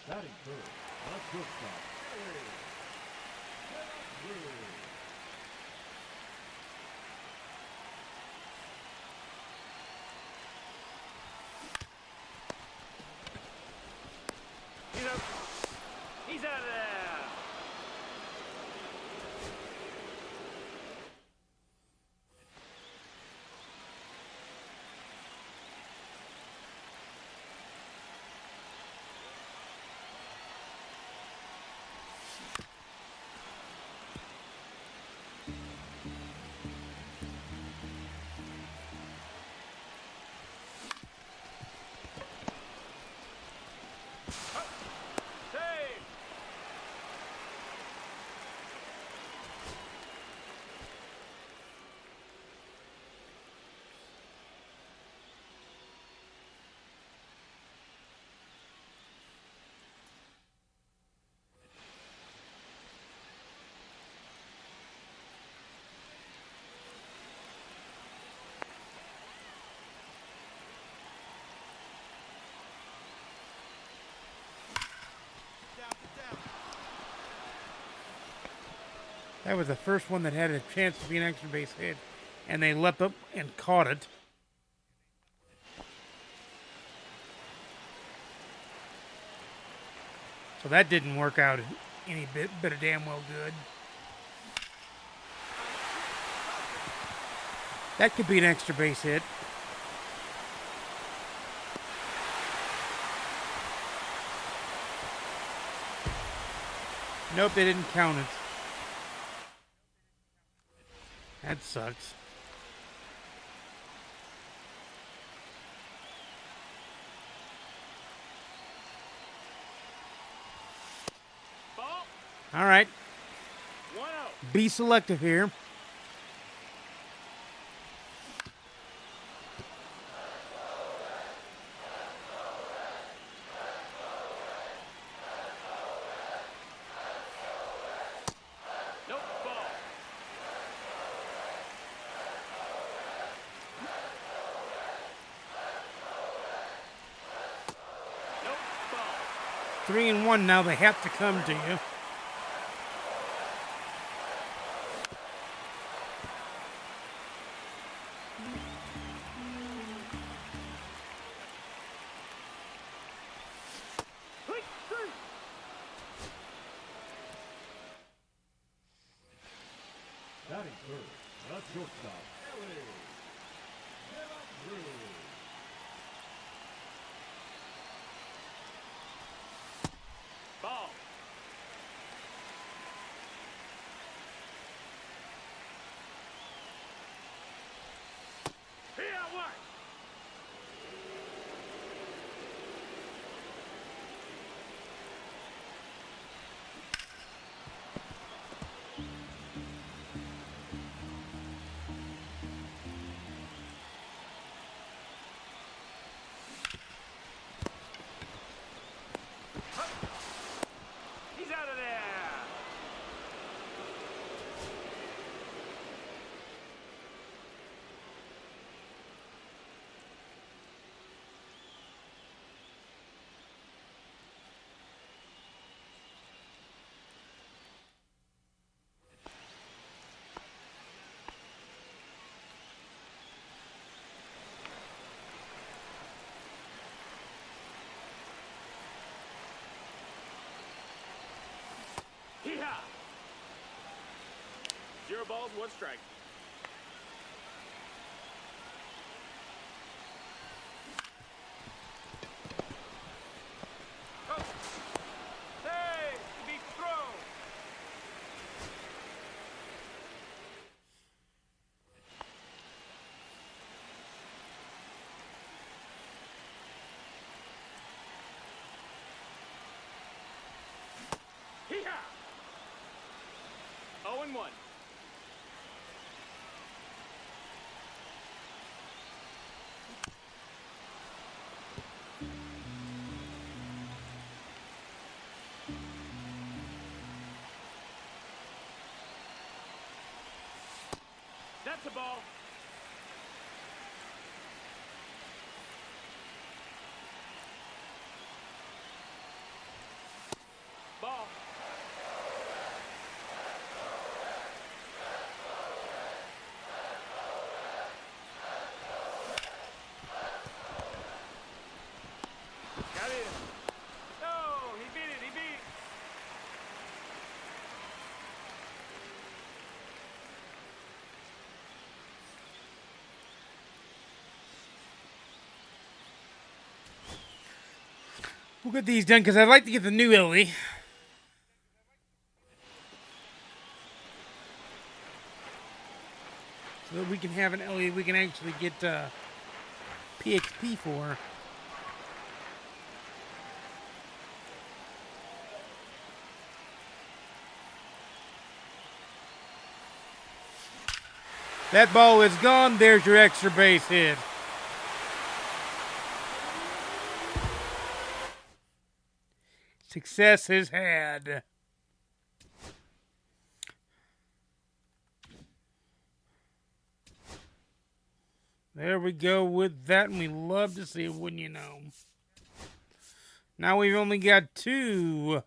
Batting first, a shortstop, Ellie. He's out. He's out of there. Save. That was the first one that had a chance to be an extra base hit, and they leapt up and caught it. So that didn't work out any bit of damn well good. That could be an extra base hit. Nope, they didn't count it. That sucks. Ball. All right, 1 out. be selective here. Nope. Ball. Nope. Ball. 3-1 now. They have to come to you. Batting first, a shortstop, Ellie. Ball. He out wide. 0 balls, 1 strike. Oh. Hey, he beat the throw. Hee-haw! 0-1. That's a ball. Ball. Got it. No, he beat it. He beat it. We'll get these done because I'd like to get the new Illy. So that we can have an Illy we can actually get PXP for. That ball is gone. There's your extra base hit. Success is had. There we go with that, and we love to see it, wouldn't you know? Now we've only got 2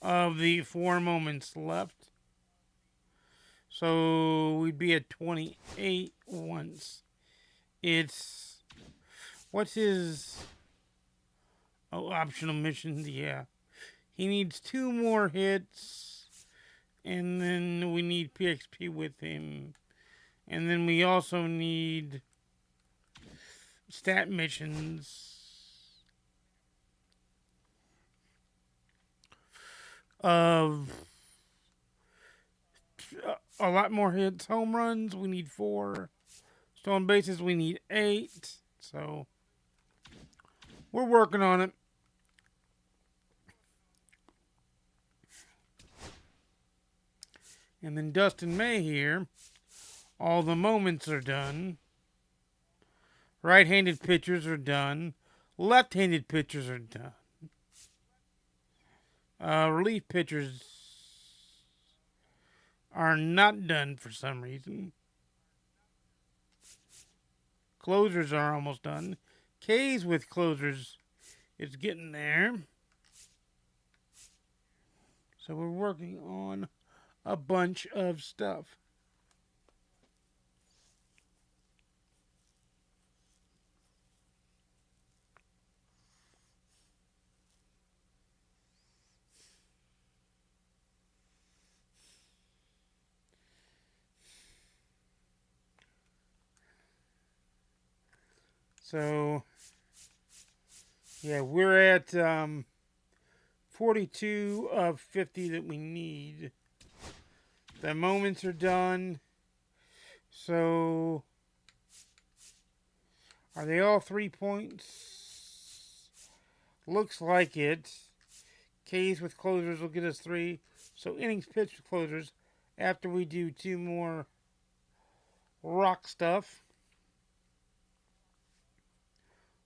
of the 4 moments left. So we'd be at 28 once. It's... What's his... Oh, optional missions, yeah. He needs 2 more hits. And then we need PXP with him. And then we also need stat missions of a lot more hits. Home runs, we need 4. Stolen bases, we need 8. So we're working on it. And then Dustin May here. All the moments are done. Right-handed pitchers are done. Left-handed pitchers are done. Relief pitchers are not done for some reason. Closers are almost done. K's with closers is getting there. So we're working on a bunch of stuff. So, yeah, we're at 42 of 50 that we need. The moments are done. So, are they all 3 points? Looks like it. K's with closers will get us 3. So, innings pitched with closers after we do 2 more rock stuff.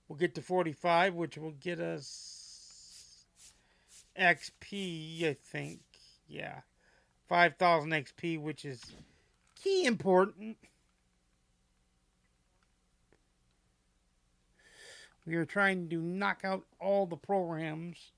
We'll get to 45, which will get us XP, I think. Yeah. 5,000 XP, which is key important. We are trying to knock out all the programs.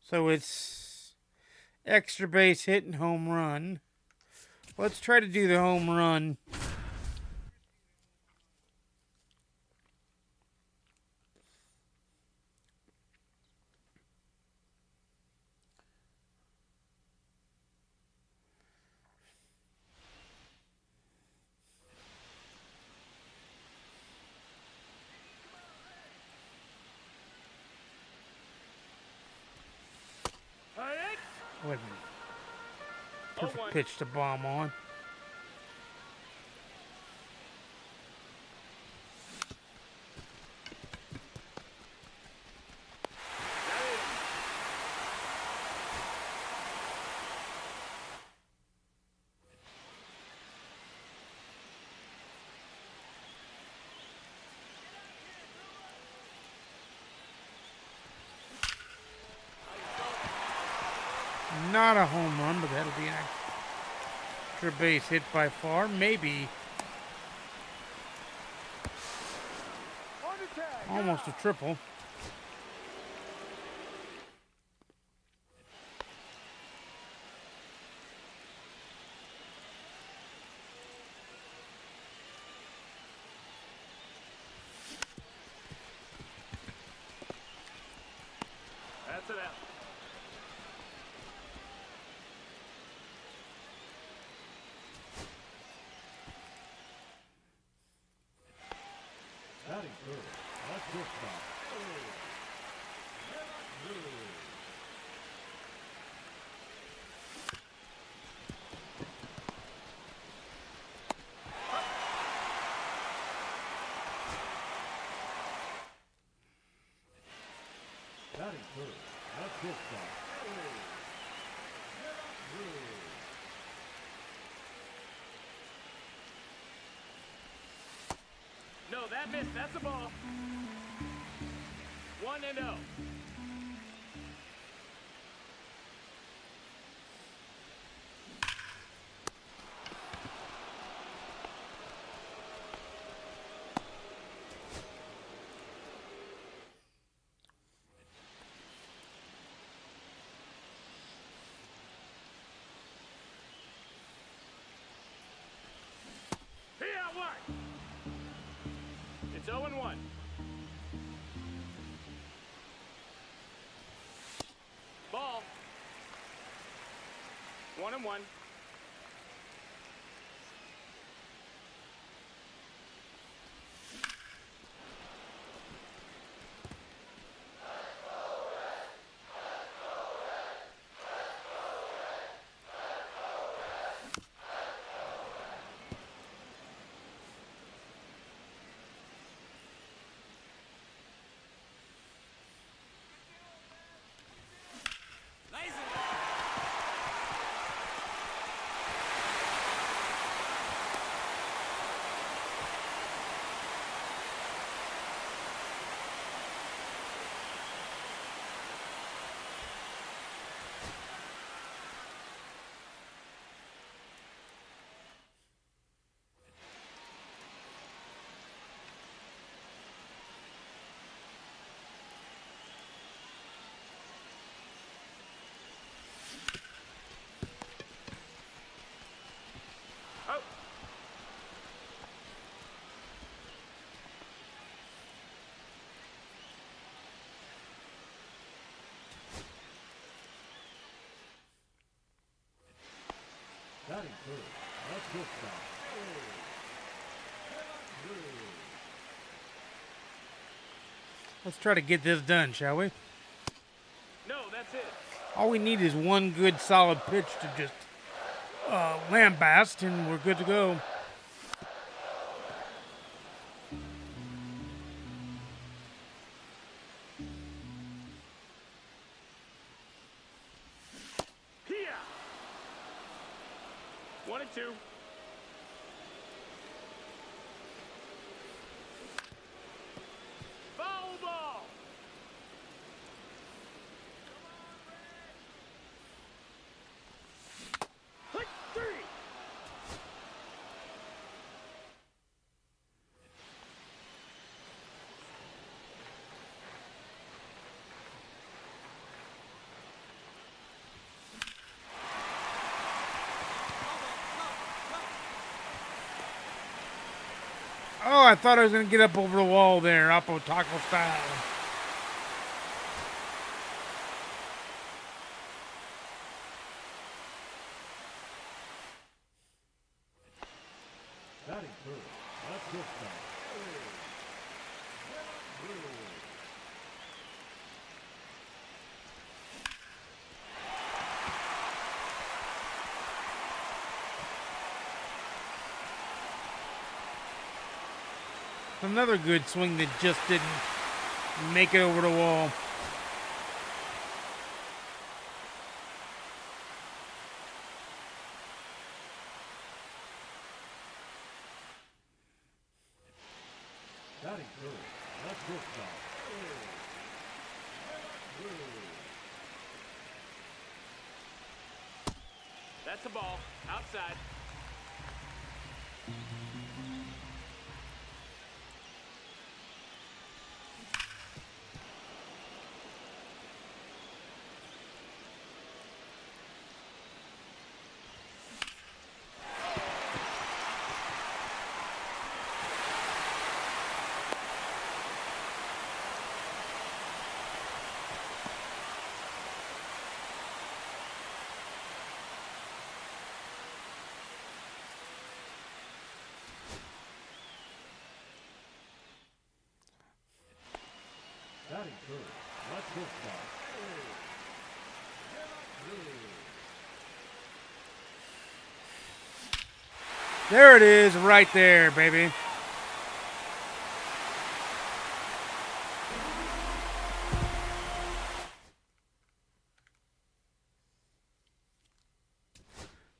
So it's extra base hit and home run. Let's try to do the home run. Wait a minute. Perfect pitch to bomb on. Not a home run, but that'll be an extra base hit by far. Maybe almost a triple. That's it out. Batting third, at shortstop. Batting third, at shortstop. No, that missed. That's the ball. 1-0. Here, what? It's 0-1. Ball. 1-1. Oh. Batting third, at shortstop. Let's try to get this done, shall we? No, that's it. All we need is one good solid pitch to just lambast, and we're good to go. Here. 1-2. Foul ball. Hit 3. Oh, I thought I was going to get up over the wall there, Oppo Taco style. Batting third, that's good stuff. Another good swing that just didn't make it over the wall. Batting third, that's good stuff. That's a ball. Outside. Batting third, that's good stuff. There it is, right there, baby.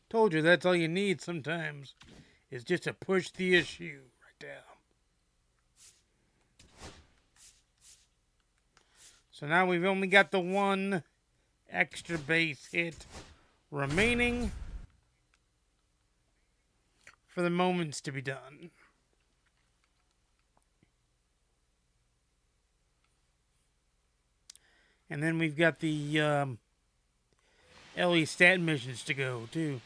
Told you that's all you need sometimes, is just to push the issue right down. So now we've only got the one extra base hit remaining for the moments to be done. And then we've got the LE stat missions to go, too.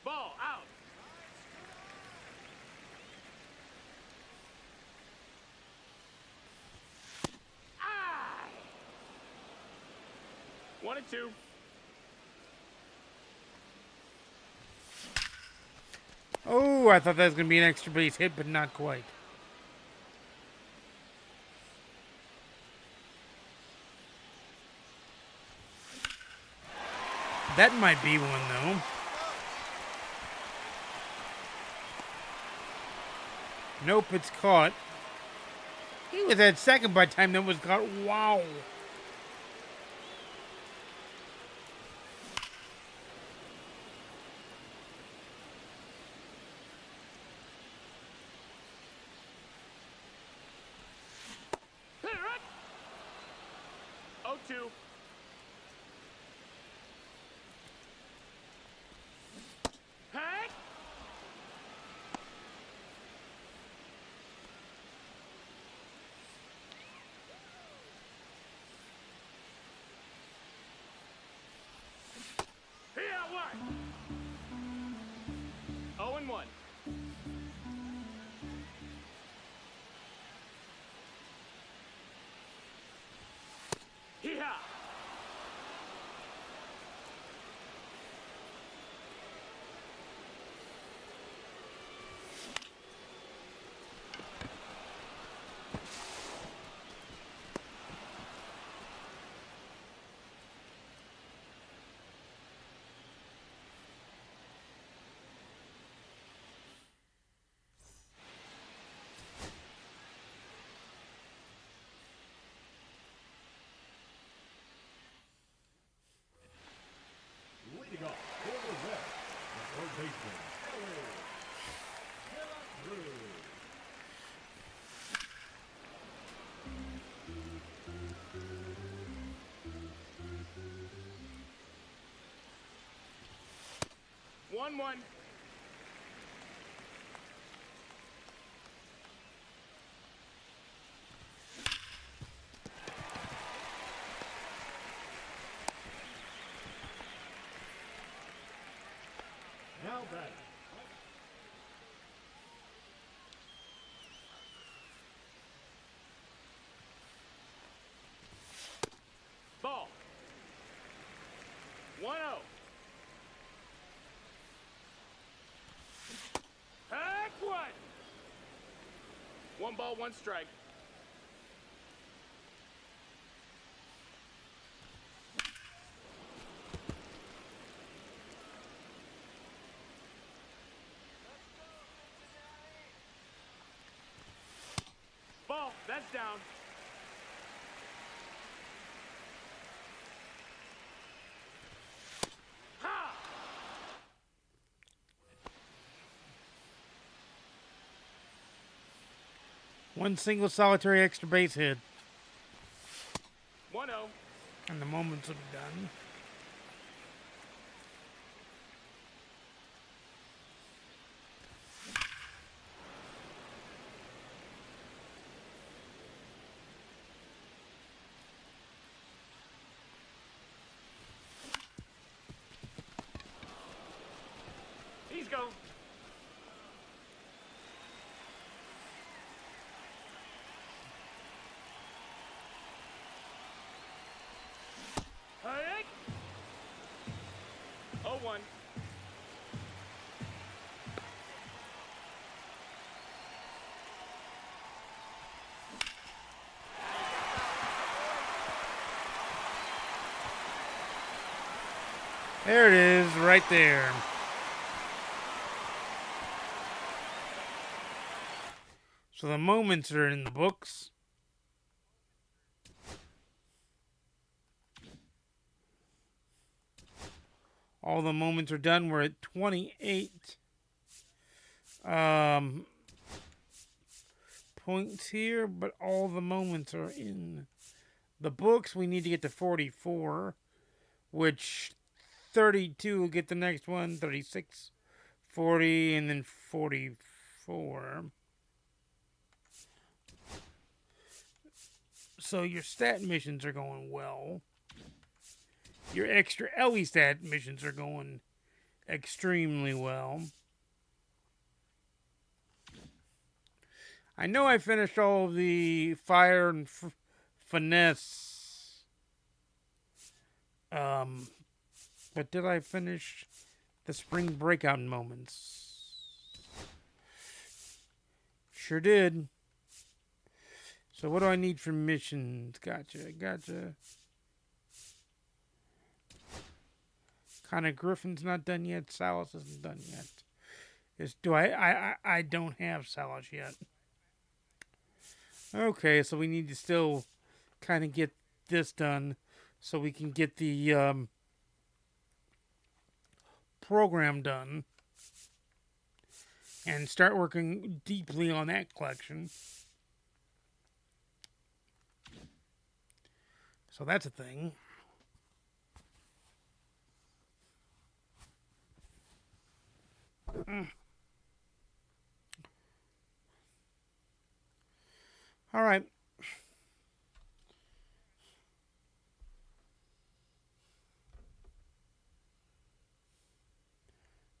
Ball out. Ah! 1-2. Oh, I thought that was going to be an extra base hit, but not quite. That might be one, though. Nope, it's caught. He was at second by the time that was caught. Wow. Hit it. 0-2. Hey! Here, what? 0-1. Hee-haw! Leading off for the Reds, the third baseman, One. Now batting. Ball. 1-0. Heck one. 1 ball, 1 strike. Ball, that's down. Ha! One single solitary extra base hit. 1-0. And the moments will be done. He's go. Heck! 0-1. There it is, right there. So the moments are in the books. All the moments are done. We're at 28 points here, but all the moments are in the books. We need to get to 44, which 32 will get the next one, 36, 40, and then 44. So your stat missions are going well. Your extra LE stat missions are going extremely well. I know I finished all of the fire and finesse. But did I finish the spring breakout moments? Sure did. So what do I need for missions? Gotcha. Connor Griffin's not done yet. Salas isn't done yet. I don't have Salas yet. Okay, so we need to still kind of get this done so we can get the program done and start working deeply on that collection. So that's a thing. All right.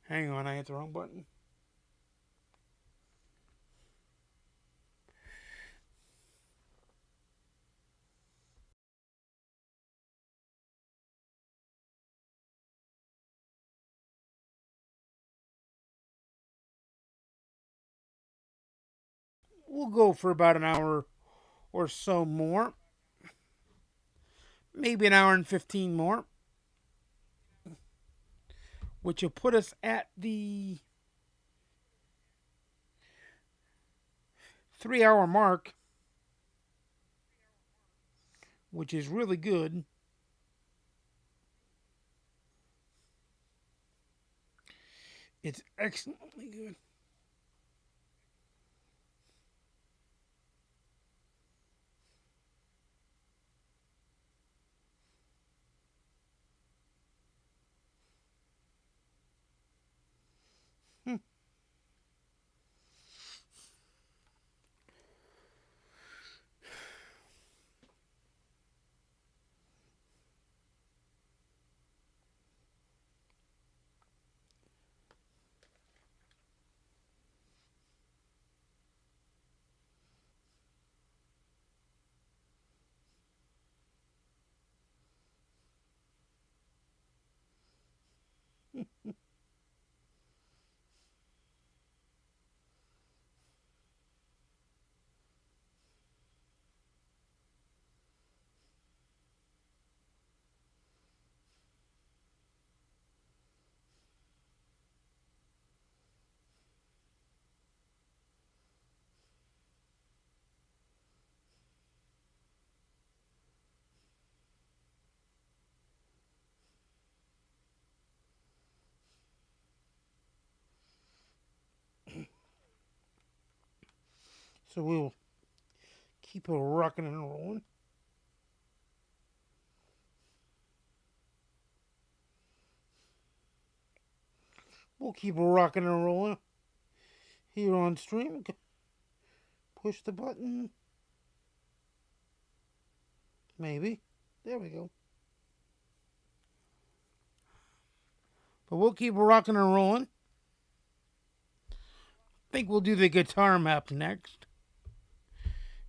Hang on, I hit the wrong button. We'll go for about an hour or so more. Maybe an hour and 15 more. Which will put us at the 3-hour mark. Which is really good. It's excellently good. So we'll keep it rocking and rolling. We'll keep it rocking and rolling here on stream. Push the button. Maybe. There we go. But we'll keep rocking and rolling. I think we'll do the guitar map next.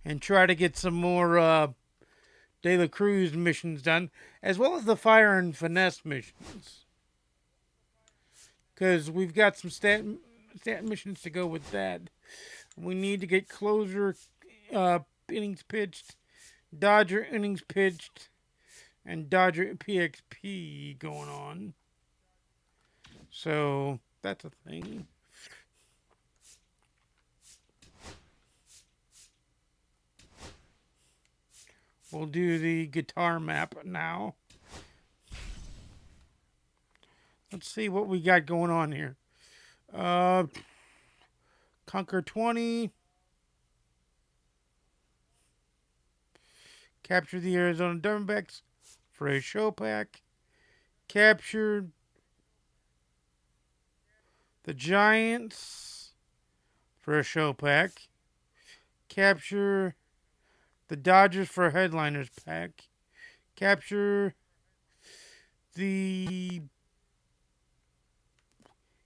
And try to get some more De La Cruz missions done. As well as the fire and finesse missions. Because we've got some stat missions to go with that. We need to get closer innings pitched, Dodger innings pitched, and Dodger PXP going on. So that's a thing. We'll do the guitar map now. Let's see what we got going on here. Conquer 20. Capture the Arizona Diamondbacks for a show pack. Capture the Giants for a show pack. Capture the Dodgers for a headliners pack. Capture the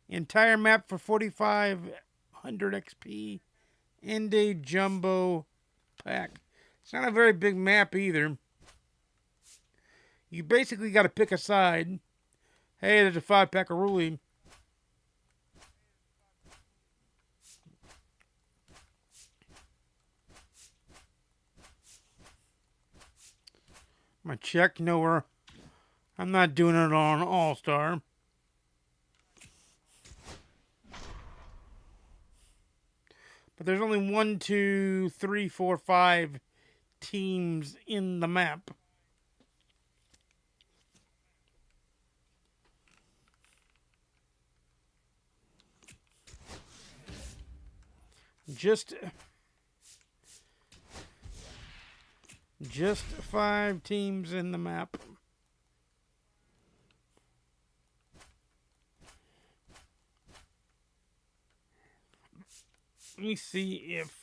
entire map for 4,500 XP and a jumbo pack. It's not a very big map either. You basically got to pick a side. Hey, there's a 5-pack of Ruli. My check, nowhere. I'm not doing it on All-Star. But there's only 1, 2, 3, 4, 5 teams in the map. Just 5 teams in the map. Let me see if...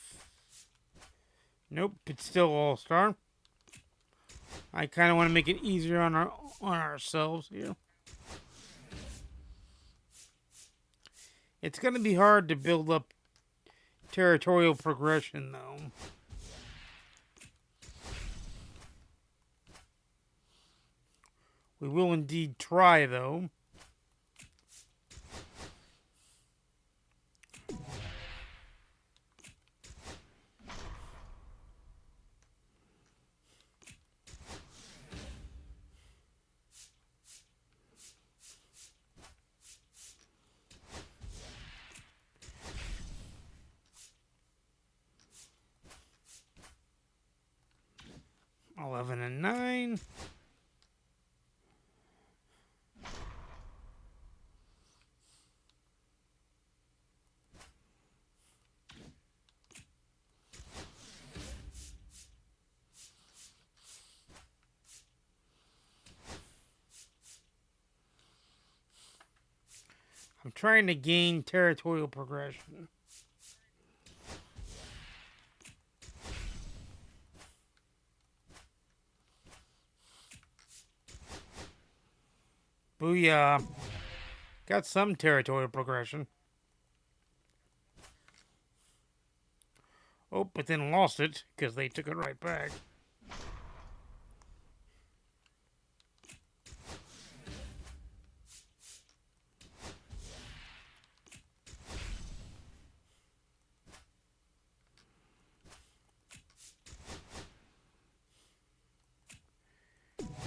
Nope, it's still All-Star. I kind of want to make it easier on ourselves here. It's going to be hard to build up territorial progression, though. We will indeed try, though. Eleven and 9. I'm trying to gain territorial progression. Booyah. Got some territorial progression. Oh, but then lost it because they took it right back.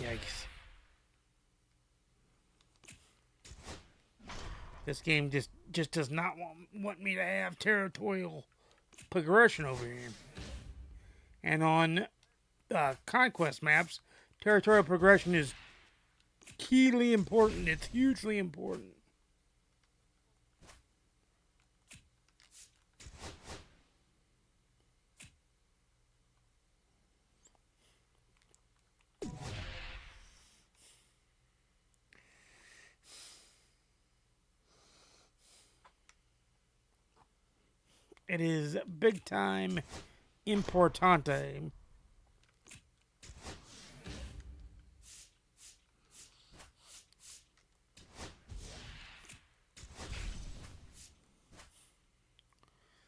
Yikes. This game just does not want me to have territorial progression over here. And on conquest maps, territorial progression is keenly important. It's hugely important. It is big time importante.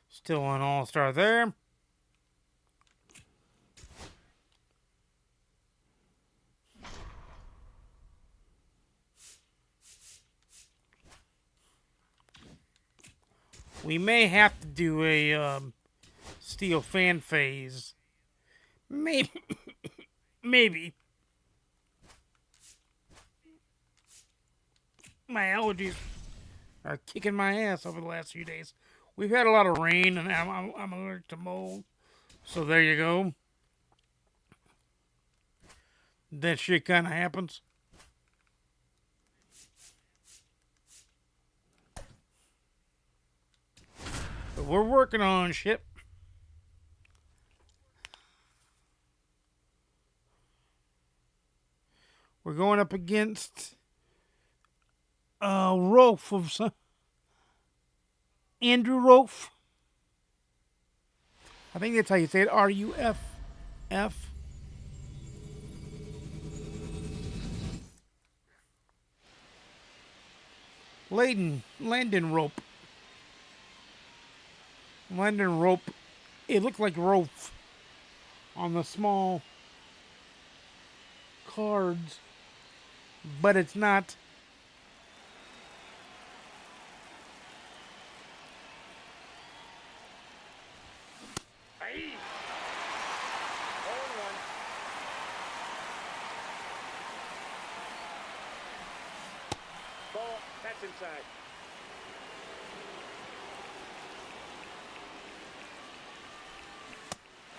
Still an all-star there. We may have to do a steel fan phase. Maybe. Maybe. My allergies are kicking my ass over the last few days. We've had a lot of rain, and I'm allergic to mold. So there you go. That shit kind of happens. But we're working on shit. We're going up against Rolf of some, Andrew Rolf. I think that's how you say it. RUFF. Landon Rope. Landon Rope. It looked like Rolf on the small cards, but it's not. Aye. 0-1. Ball. That's inside.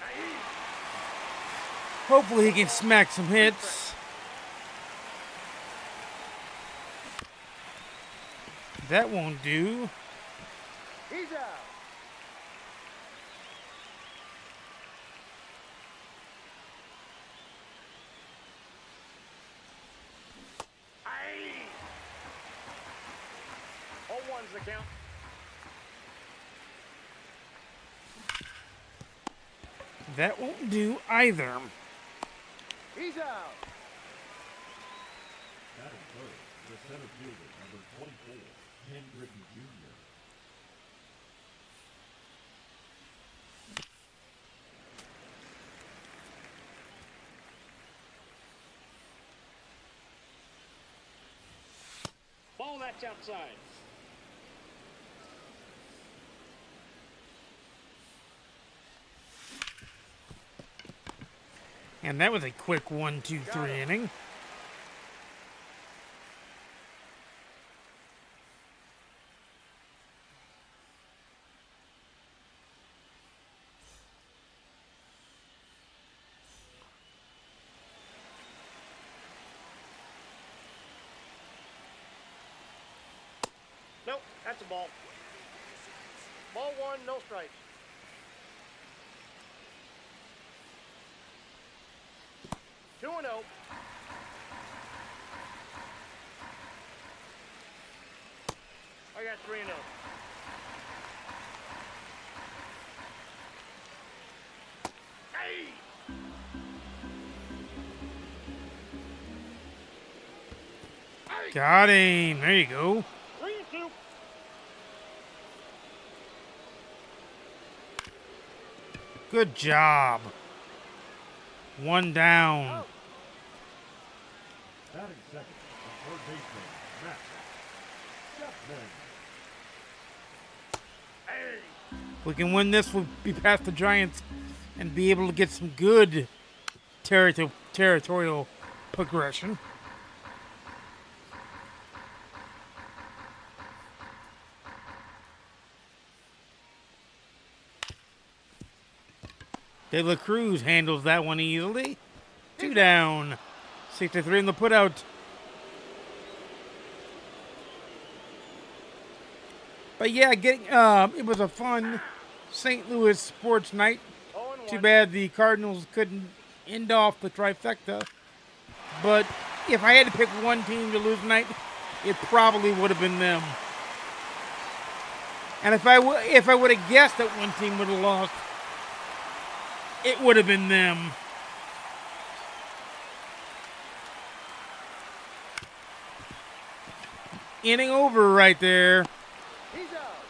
Aye. Hopefully he can smack some hits. That won't do. He's out. Aye. 0-1's the count. That won't do either. He's out. Batting third, the center fielder, number 24, Ken Griffey Jr. Ball, that's outside. And that was a quick 1, 2, 3 inning. Nope, that's a ball. Ball 1, no strikes. Two and 0. I got 3 and 0. Hey! Got him. There you go. 3 and 2. Good job. One down. Batting second, the third baseman, Matt Chapman. Hey! We can win this. We'll be past the Giants and be able to get some good territorial progression. De La Cruz handles that one easily. 2 down. 63 in the putout. But yeah, it was a fun St. Louis sports night. 0-1. Too bad the Cardinals couldn't end off the trifecta. But if I had to pick one team to lose tonight, it probably would have been them. And if I would have guessed that one team would have lost, it would have been them. Inning over right there. He's out.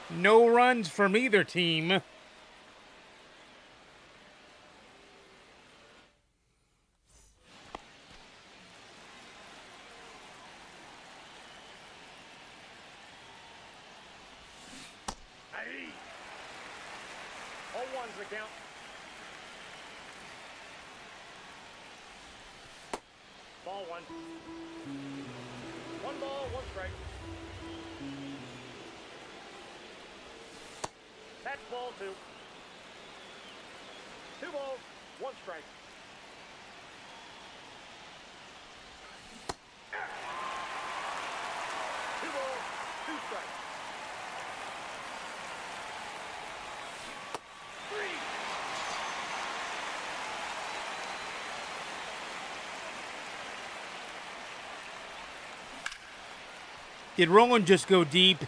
No runs from either team. Aye. 0-1's the count. Ball one. One ball, one strike. That's ball two. Two balls, one strike. Two balls, two strikes. Three. Did Rowan just go deep?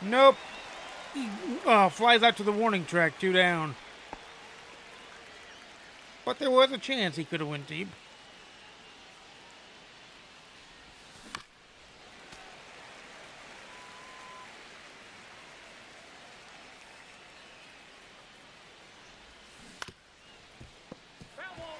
Nope. He flies out to the warning track, 2 down. But there was a chance he could have went deep. Foul ball.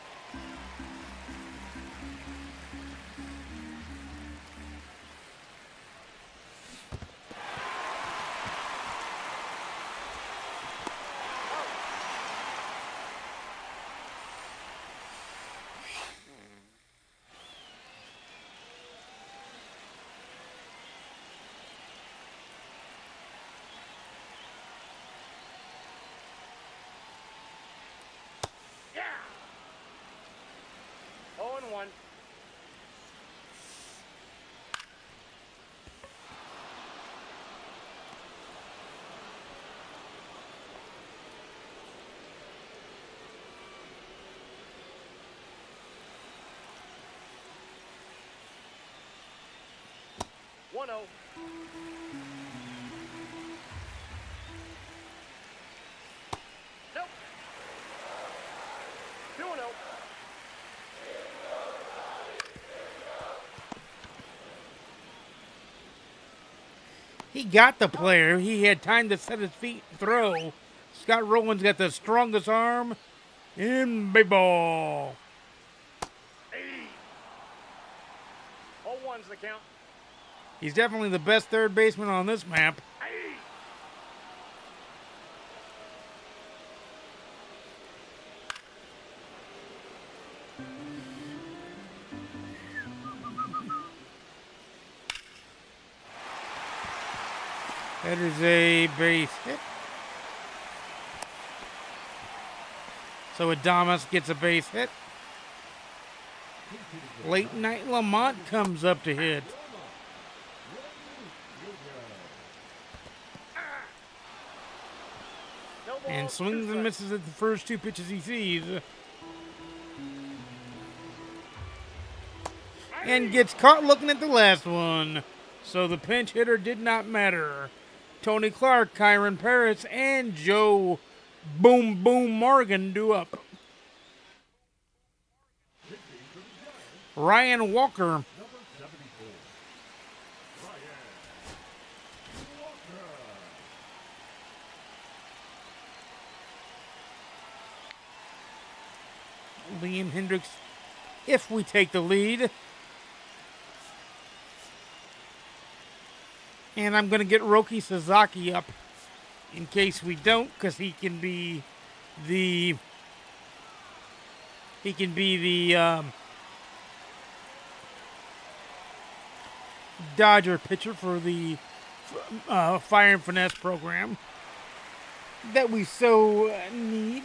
Yeah. 0-1. One zero. Nope. 2-0. He got the player. He had time to set his feet and throw. Scott Rowland's got the strongest arm in baseball. 0-1's the count. He's definitely the best third baseman on this map. Aye. That is a base hit. So Adamas gets a base hit. Late night Lamont comes up to hit. No ball, And two swings and strikes. misses at the first 2 pitches he sees. And gets caught looking at the last one. So the pinch hitter did not matter. Tony Clark, Kyron Paris, and Joe Boom Boom Morgan do up. Ryan Walker. Liam Hendricks, if we take the lead. And I'm going to get Roki Sasaki up in case we don't, because he can be the Dodger pitcher for the Fire and Finesse program that we so need.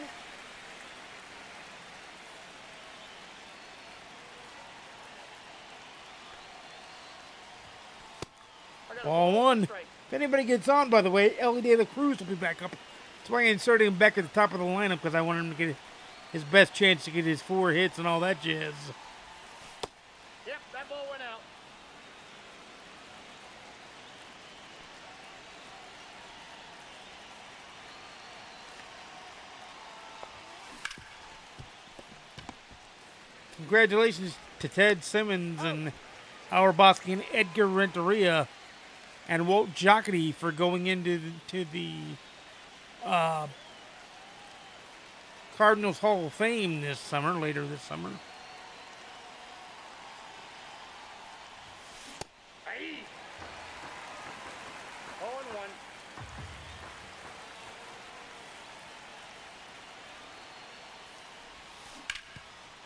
I got a Ball ball, one. strike. If anybody gets on, by the way, Ellie De La Cruz will be back up. That's why I inserted him back at the top of the lineup, because I wanted him to get his best chance to get his 4 hits and all that jazz. Yep, that ball went out. Congratulations to Ted Simmons and Auerbosky and Edgar Renteria and Walt Jocketty for going into the Cardinals Hall of Fame later this summer. Aye. 0-1.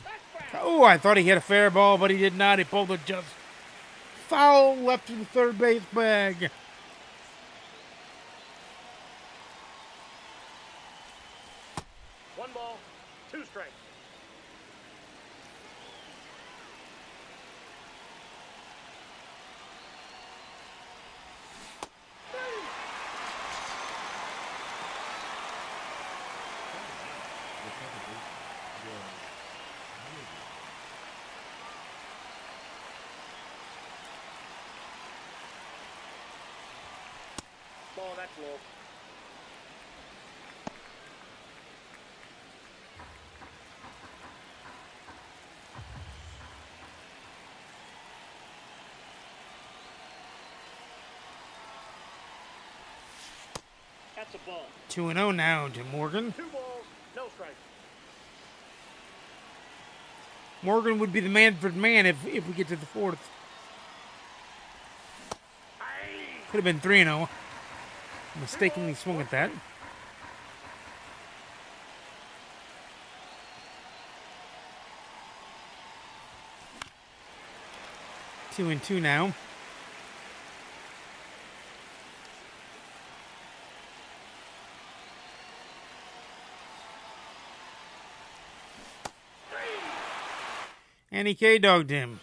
That's foul. Oh, I thought he hit a fair ball, but he did not. He pulled it just foul left to the third base bag. One ball, two strikes. Ball, that's low. That's a ball. 2-0 now to Morgan. 2 balls, no strikes. Morgan would be the Manfred man if we get to the fourth. Aye. Could have been 3-0. Mistakenly swung at that. Two and two now. And he K-dogged him.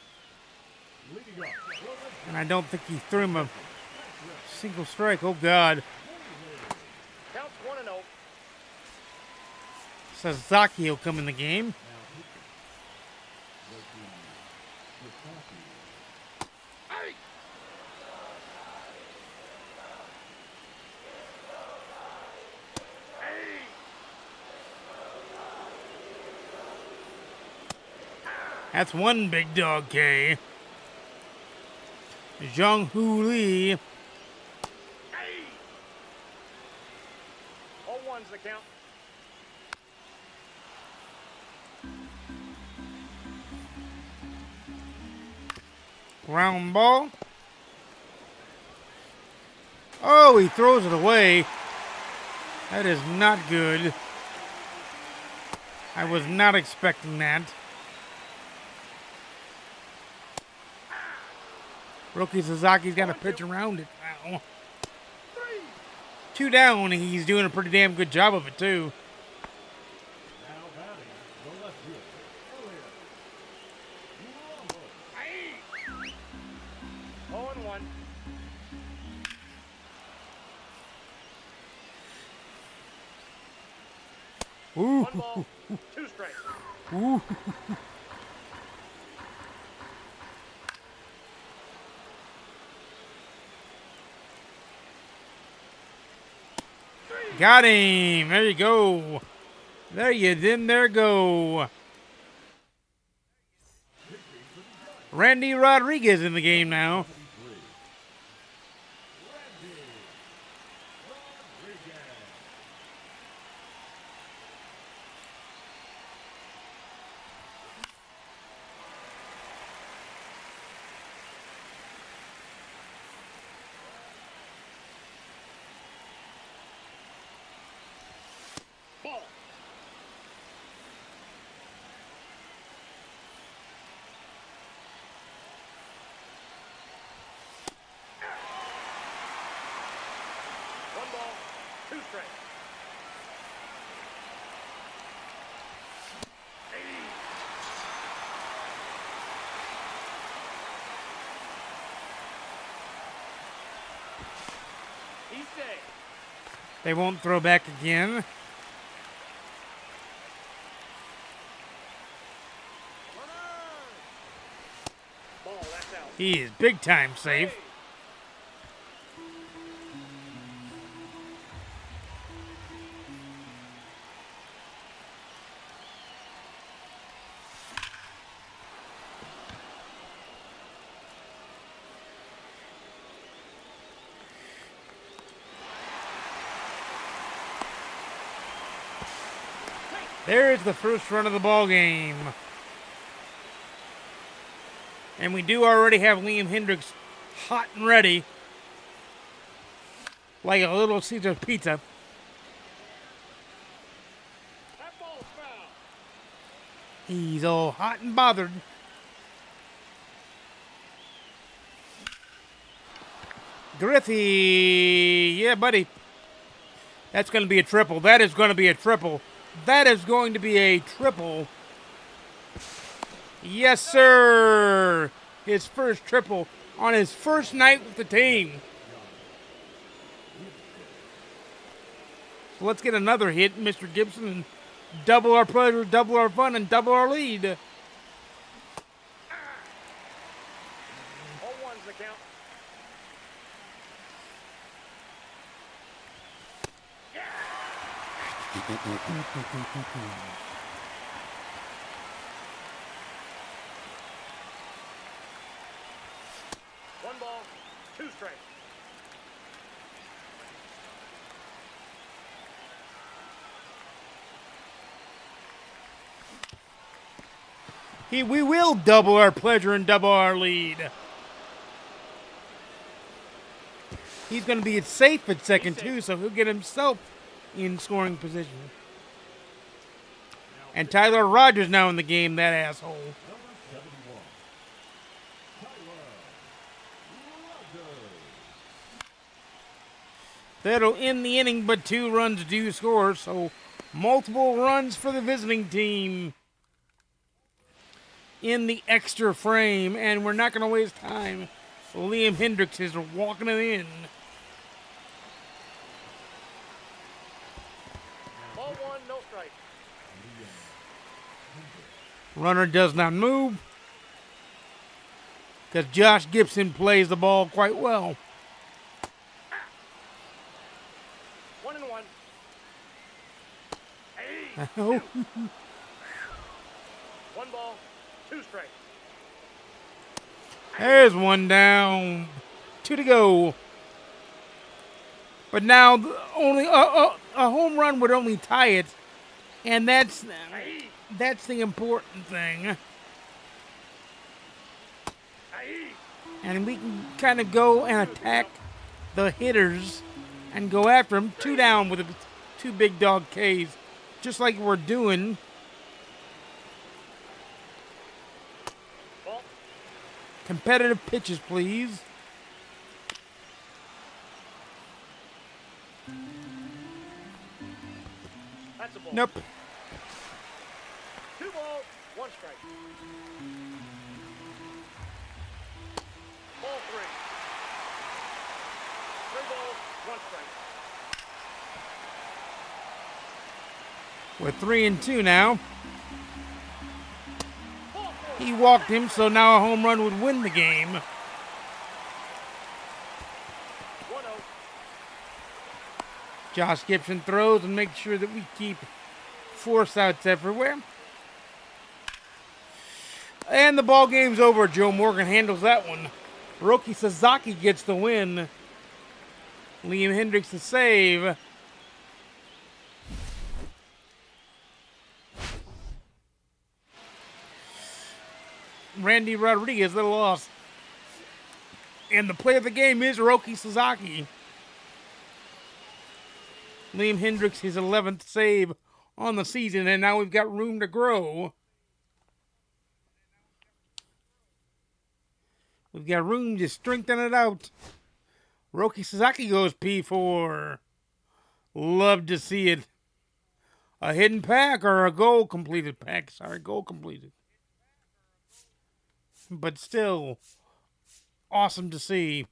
And I don't think he threw him a single strike. Oh, God. Counts 1-0. Sasaki will come in the game. Aye. Aye. That's one big dog K. Zhang Hu Li. Aye. 0-1's the count. Ground ball. Oh, he throws it away. That is not good. I was not expecting that. Roki Suzuki's got to pitch around it now. 2 down, and he's doing a pretty damn good job of it, too. Now batting the left fielder. Elliott. Aye. 0-1. Ooh. 1 ball, 2 strikes. Ooh. Got him. There you go. There go. Randy Rodriguez in the game now. Ball. One ball, 2 strikes. He's safe. They won't throw back again. Ball, that's out. He is big time safe. Hey. There's the first run of the ball game. And we do already have Liam Hendricks hot and ready. Like a little Caesar pizza. That ball's foul. He's all hot and bothered. Griffey. Yeah, buddy. That's going to be a triple. That is going to be a triple. That is going to be a triple. Yes, sir. His first triple on his first night with the team. So let's get another hit, Mr. Gibson, and double our pleasure, double our fun, and double our lead. 0-1's the count. One ball, two strikes. We will double our pleasure and double our lead. He's going to be safe at second, too, so he'll get himself in scoring position. And Tyler Rogers now in the game, that asshole. Number 71, Tyler Rogers. That'll end the inning, but 2 runs do score, so multiple runs for the visiting team in the extra frame, and we're not going to waste time. Liam Hendricks is walking it in. Ball one, no strike. Runner does not move because Josh Gibson plays the ball quite well. 1-1. Hey, Oh, one ball, two strikes. there's one down. 2 to go. But now only a home run would only tie it, and that's the important thing. Hey, And we can kind of go and attack the hitters and go after them. 2 down with the 2 big dog Ks, just like we're doing. ball, Competitive pitches, please. that's a ball. Nope. 2 balls, 1 strike. Ball 3. 3 balls, 1 strike. We're 3-2 now. Ball 4. He walked him, so now a home run would win the game. 1-0. Josh Gibson throws and makes sure that we keep force outs everywhere. And the ball game's over. Joe Morgan handles that one. Roki Sasaki gets the win. Liam Hendricks the save. Randy Rodriguez the loss. And the play of the game is Roki Sasaki. Liam Hendricks, his 11th save on the season, and now we've got room to grow. We've got room to strengthen it out. Roki Sasaki goes P4. Love to see it. A hidden pack or a goal completed pack. Sorry, goal completed. But still, awesome to see.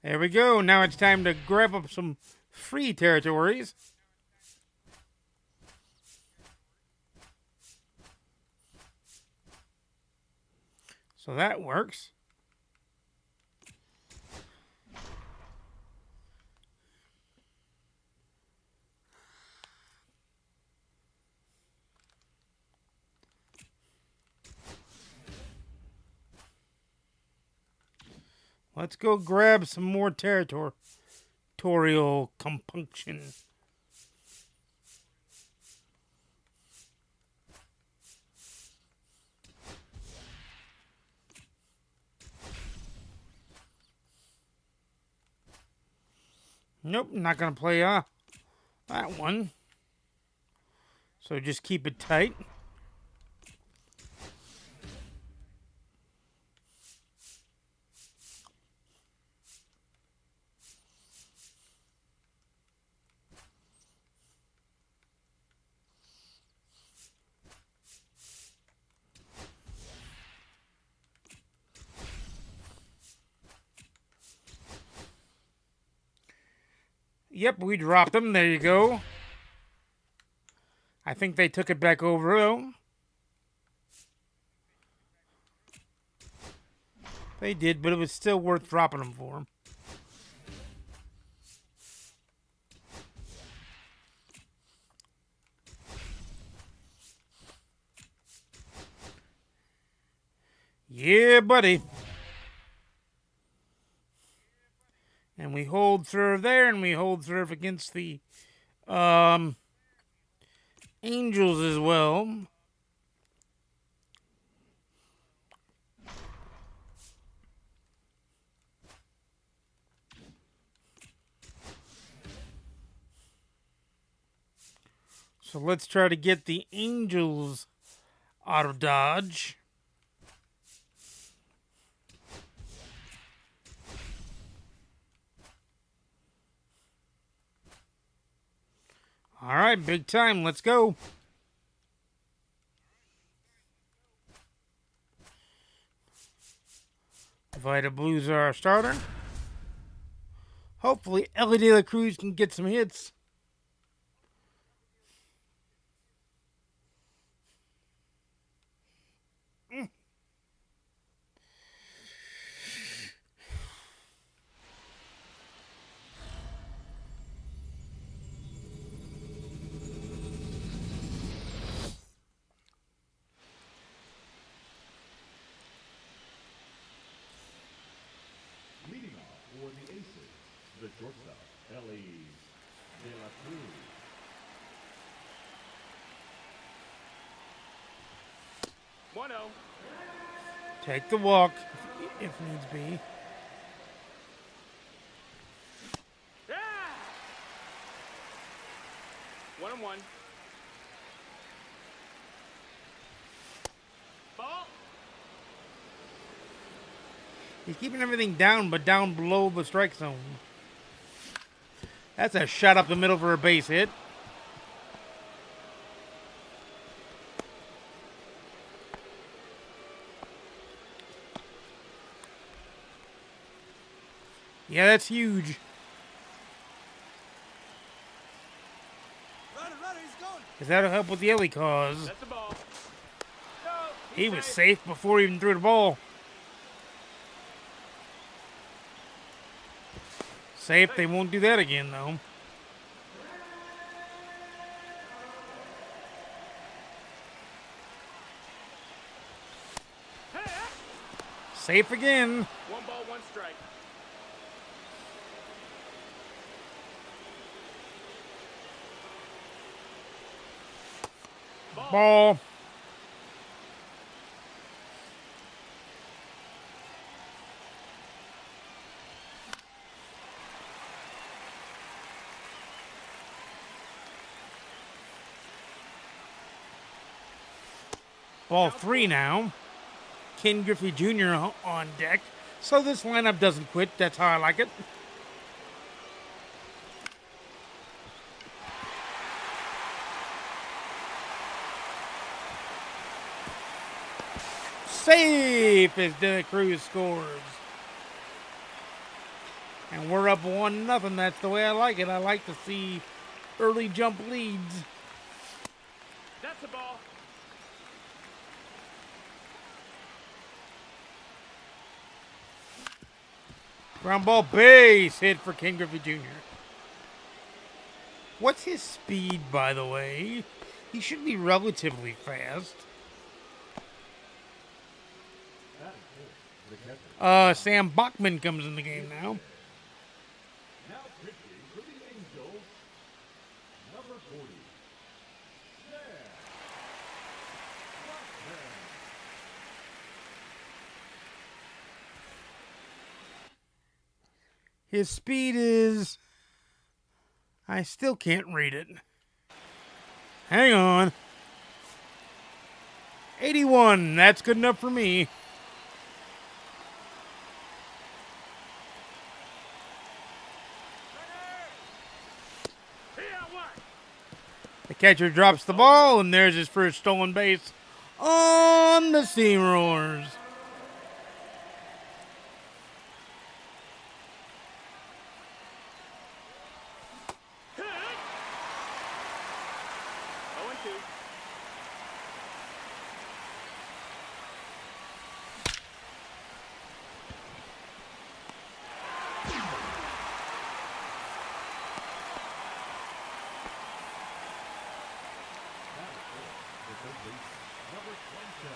There we go. Now it's time to grab up some free territories. So that works. Let's go grab some more territorial compunction. Nope, not going to play that one. So just keep it tight. Yep, we dropped them. There you go. I think they took it back over, though. They did, but it was still worth dropping them for them. Yeah, buddy. And we hold serve there, and we hold serve against the Angels as well. So let's try to get the Angels out of Dodge. All right, big time. Let's go. Vita Blues are our starter. Hopefully, Ellie De La Cruz can get some hits. Leading off for the Aces, the shortstop, Ellie De La Cruz. 1-0. Take the walk if needs be. Yeah! 1-1. Ball. He's keeping everything down, but down below the strike zone. That's a shot up the middle for a base hit. Yeah, that's huge. Because that'll help with the Ellie cause. That's the ball. No, He was safe before he even threw the ball. Safe, they won't do that again, though. Safe again. 1 ball, 1 strike. Ball. Ball 3 now. Ken Griffey Jr. on deck. So this lineup doesn't quit. That's how I like it. Safe as De La Cruz scores. And we're up 1-0. That's the way I like it. I like to see early jump leads. That's the ball. Ground ball base hit for Ken Griffey Jr. What's his speed, by the way? He should be relatively fast. Sam Bachman comes in the game now. Now pitching for the Angels, number 40. His speed is I still can't read it. Hang on. 81. That's good enough for me. The catcher drops the ball, and there's his first stolen base on the Steamrollers. Number 27.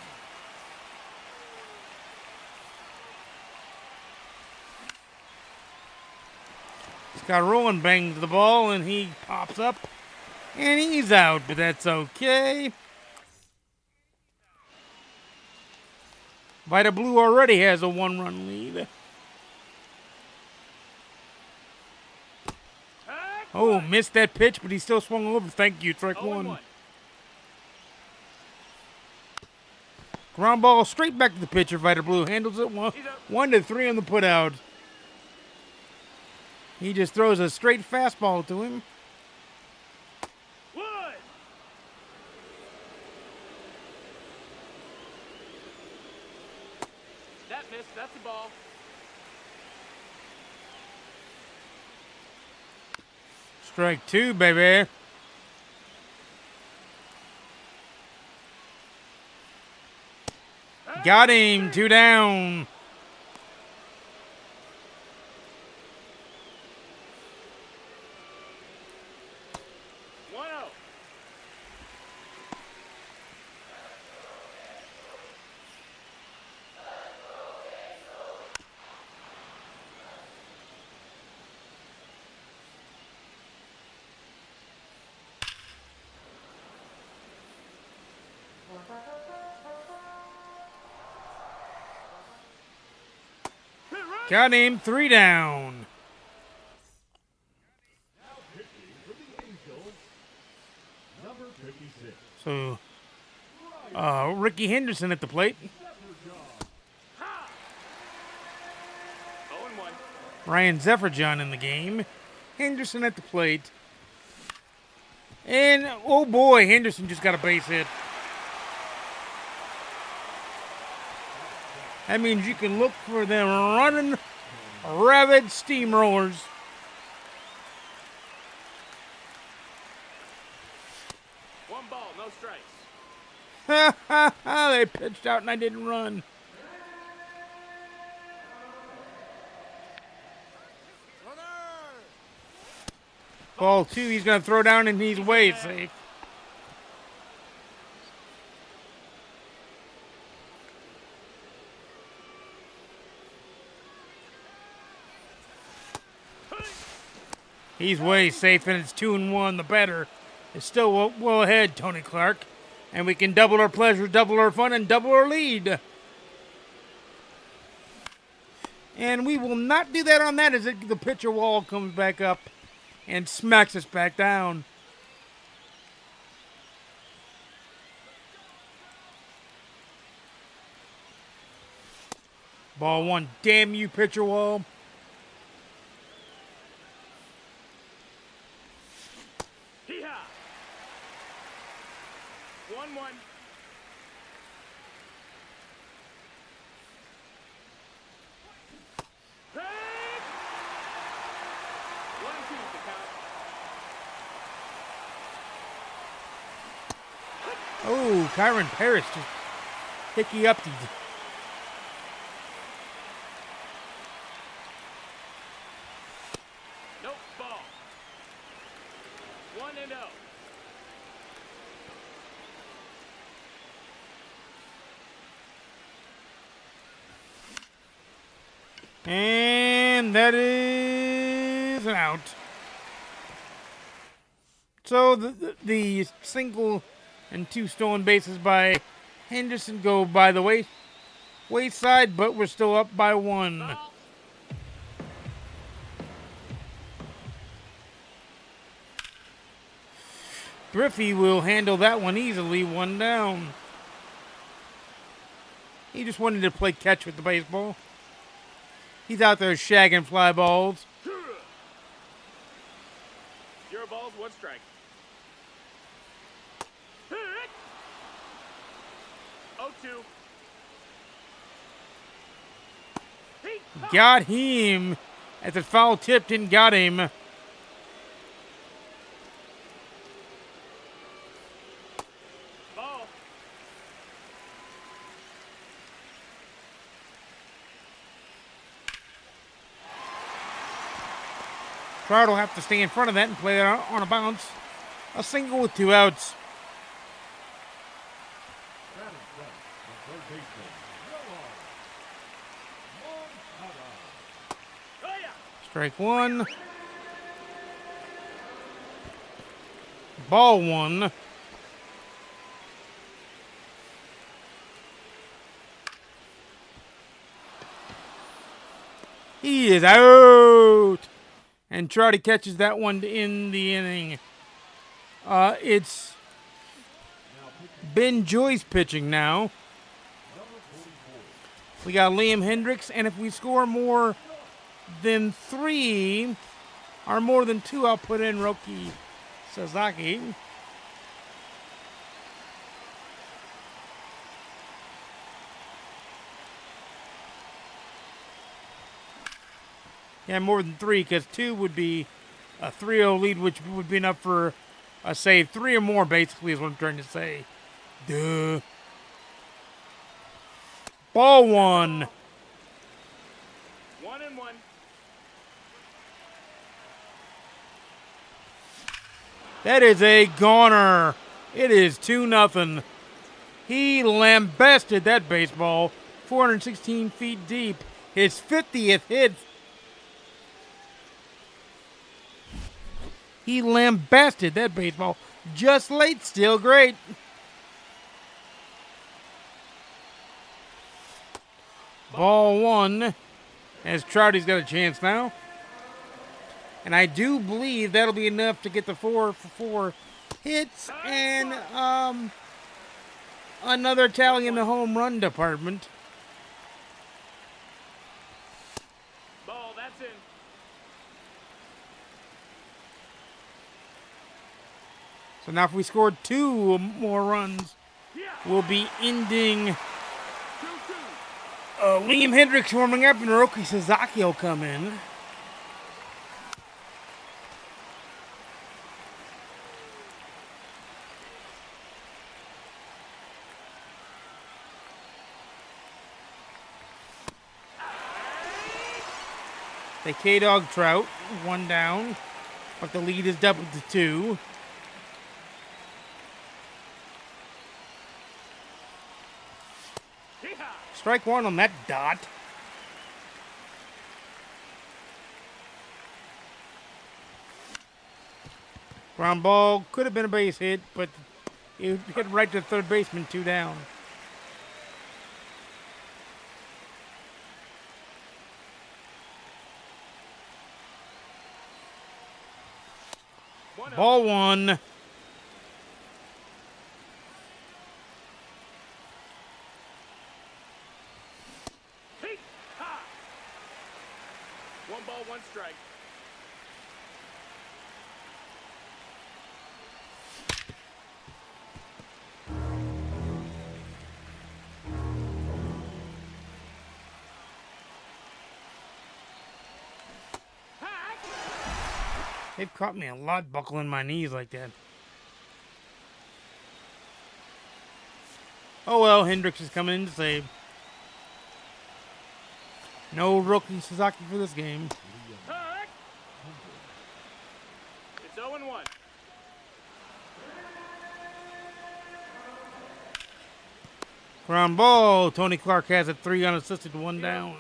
Scott Rowland bangs the ball, and he pops up, and he's out, but that's okay. Vita Blue already has a 1-run lead. Oh, missed that pitch, but he still swung over. Thank you, strike one. Ground ball straight back to the pitcher. Vita Blue handles it 1-3 on the putout. He just throws a straight fastball to him. That missed. That's the ball. Strike two, baby. Got him. 2 down. Got him. 3 down. Now pitching for the Angels, number 56. So, Ricky Henderson at the plate. 0-1. Ryan Zefferjohn in the game. Henderson at the plate. And, oh boy, Henderson just got a base hit. That means you can look for them running rabid Steamrollers. One ball, no strikes. Ha ha ha, they pitched out and I didn't run. Ball 2, he's going to throw down and he's way safe. He's way safe, and it's 2-1. The batter is still well ahead, Tony Clark. And we can double our pleasure, double our fun, and double our lead. And we will not do that on that as the pitcher wall comes back up and smacks us back down. Ball 1. Damn you, pitcher wall. Hee-haw. 1-1. Hey! 1-2 the count. Oh, Kyron Paris just hickey up. Nope, ball. 1-0. And that is an out. So the single and 2 stolen bases by Henderson go by the wayside, but we're still up by 1. Ball. Griffey will handle that one easily, 1 down. He just wanted to play catch with the baseball. He's out there shagging fly balls. 0 balls, 1 strike. 0-2. Got him. As the foul tipped and got him. Ball. Trout will have to stay in front of that and play it on a bounce. A single with 2 outs. Batting front, the third baseman, Oh, yeah. Strike 1. Ball 1. He is out. And Trouty catches that one to end the inning. It's Ben Joyce pitching now. We got Liam Hendricks, and if we score more than 3 or more than 2, I'll put in Roki Sasaki. Yeah, more than 3, because 2 would be a 3-0 lead, which would be enough for a save. 3 or more, basically, is what I'm trying to say. Duh. Ball 1. 1-1. That is a goner. It is 2-0. He lambasted that baseball 416 feet deep. His 50th hit. He lambasted that baseball. Just late, still great. Ball 1. As Trouty's got a chance now. And I do believe that'll be enough to get the 4 for 4 hits and another tally in the home run department. Ball, that's in. So now if we scored 2 more runs, we'll be ending 2-2. Liam Hendricks warming up and Roki Sasaki will come in. They K-Dog Trout, 1 down, but the lead is doubled to 2. Strike 1 on that dot. Ground ball, could have been a base hit, but it hit right to the third baseman, 2 down. Ball 1. Ha! 1 ball, 1 strike. They've caught me a lot buckling my knees like that. Oh well, Hendricks is coming in to save. No Roki Sasaki for this game. It's 0-1. Ground ball. Tony Clark has it 3 unassisted, 1 down.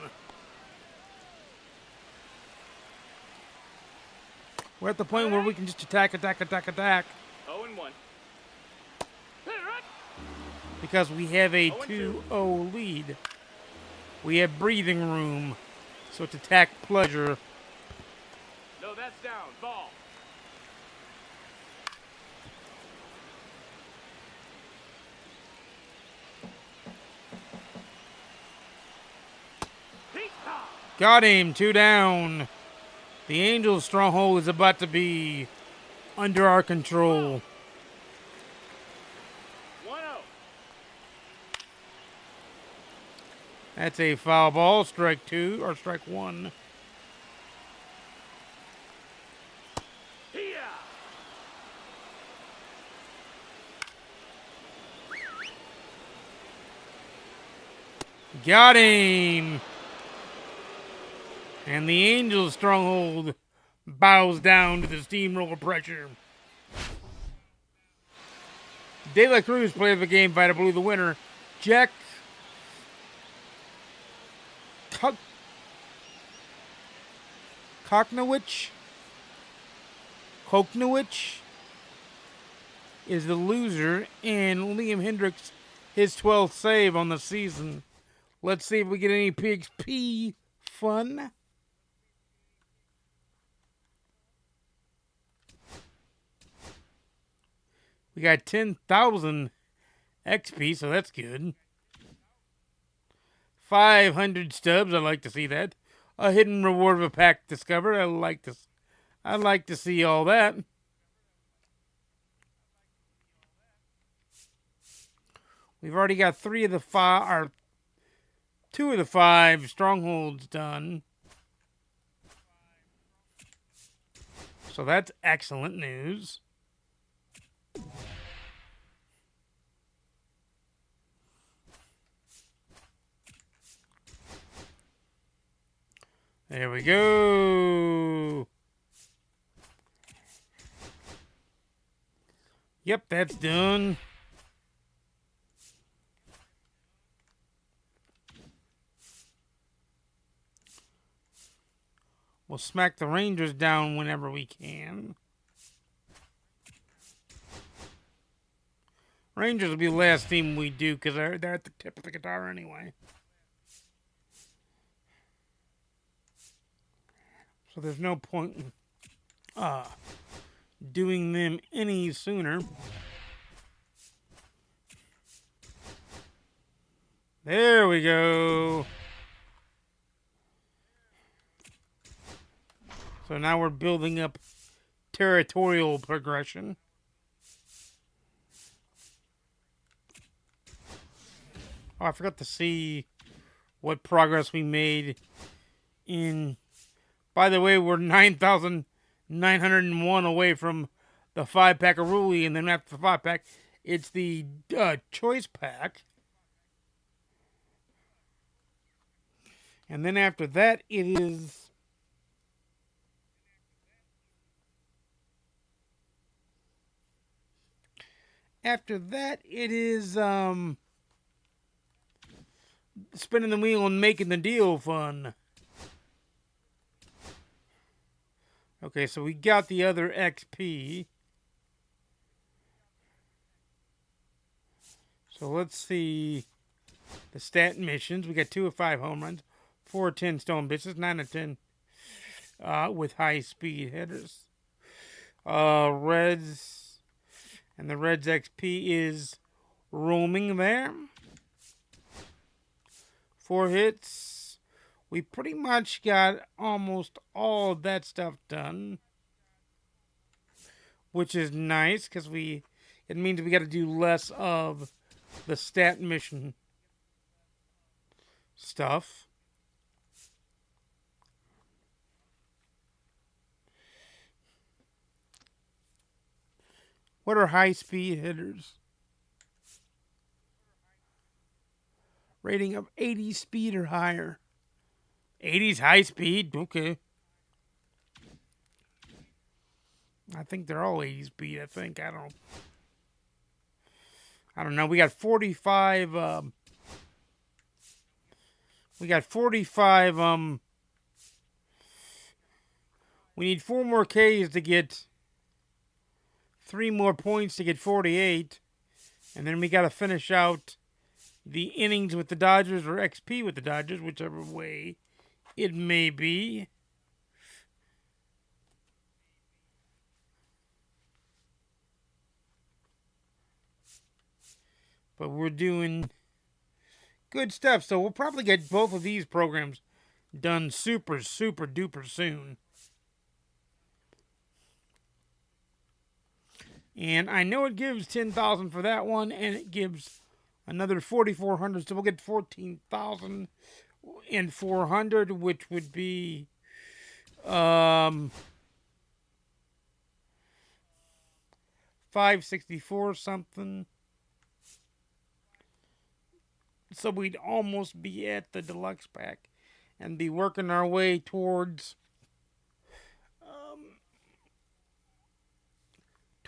We're at the point where we can just attack. 0-1. Because we have a 2-0 lead. We have breathing room. So it's attack pleasure. No, that's down. Ball. Got him. 2 down. The Angels' stronghold is about to be under our control. 1-0. That's a foul ball. Strike 2 or strike 1. Here. Got him. And the Angels' stronghold bows down to the steamroller pressure. De La Cruz, player of the game, Vita Blue, the winner. Jack Koknowicz is the loser, and Liam Hendricks, his 12th save on the season. Let's see if we get any PXP fun. We got 10,000 XP, so that's good. 500 stubs, I like to see that. A hidden reward of a pack discovered. I like to see all that. We've already got 2 of the 5 strongholds done. So that's excellent news. There we go. Yep, that's done. We'll smack the Rangers down whenever we can. Rangers will be the last team we do because they're at the tip of the guitar anyway. So there's no point in doing them any sooner. There we go. So now we're building up territorial progression. Oh, I forgot to see what progress we made in... By the way, we're 9,901 away from the 5-pack of Ruli, and then after the 5-pack, it's the choice pack. And then after that, it is... After that, it is spinning the wheel and making the deal fun. Okay, so we got the other XP. So let's see the stat missions. We got 2 of 5 home runs, 4 of 10 stolen bases, 9 of 10 with high speed hitters. Reds. And the Reds XP is roaming there. 4 hits. We pretty much got almost all of that stuff done. Which is nice because it means we got to do less of the stat mission stuff. What are high-speed hitters? Rating of 80 speed or higher. 80's high speed? Okay. I think they're all 80 speed, I think. I don't know. We got 45... we got 45... we need 4 more Ks to get... 3 more points to get 48. And then we got to finish out the innings with the Dodgers or XP with the Dodgers, whichever way it may be. But we're doing good stuff. So we'll probably get both of these programs done super, super duper soon. And I know it gives 10,000 for that one, and it gives another 4,400, so we'll get 14,400, which would be 564 something. So we'd almost be at the deluxe pack and be working our way towards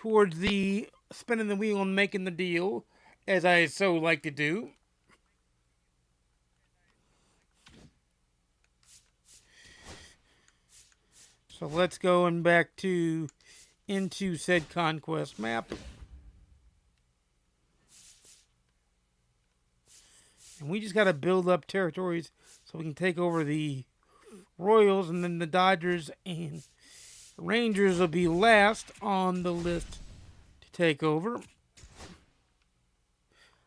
the spinning the wheel and making the deal, as I so like to do. So let's go and back to into said conquest map. And we just got to build up territories so we can take over the Royals, and then the Dodgers and Rangers will be last on the list to take over.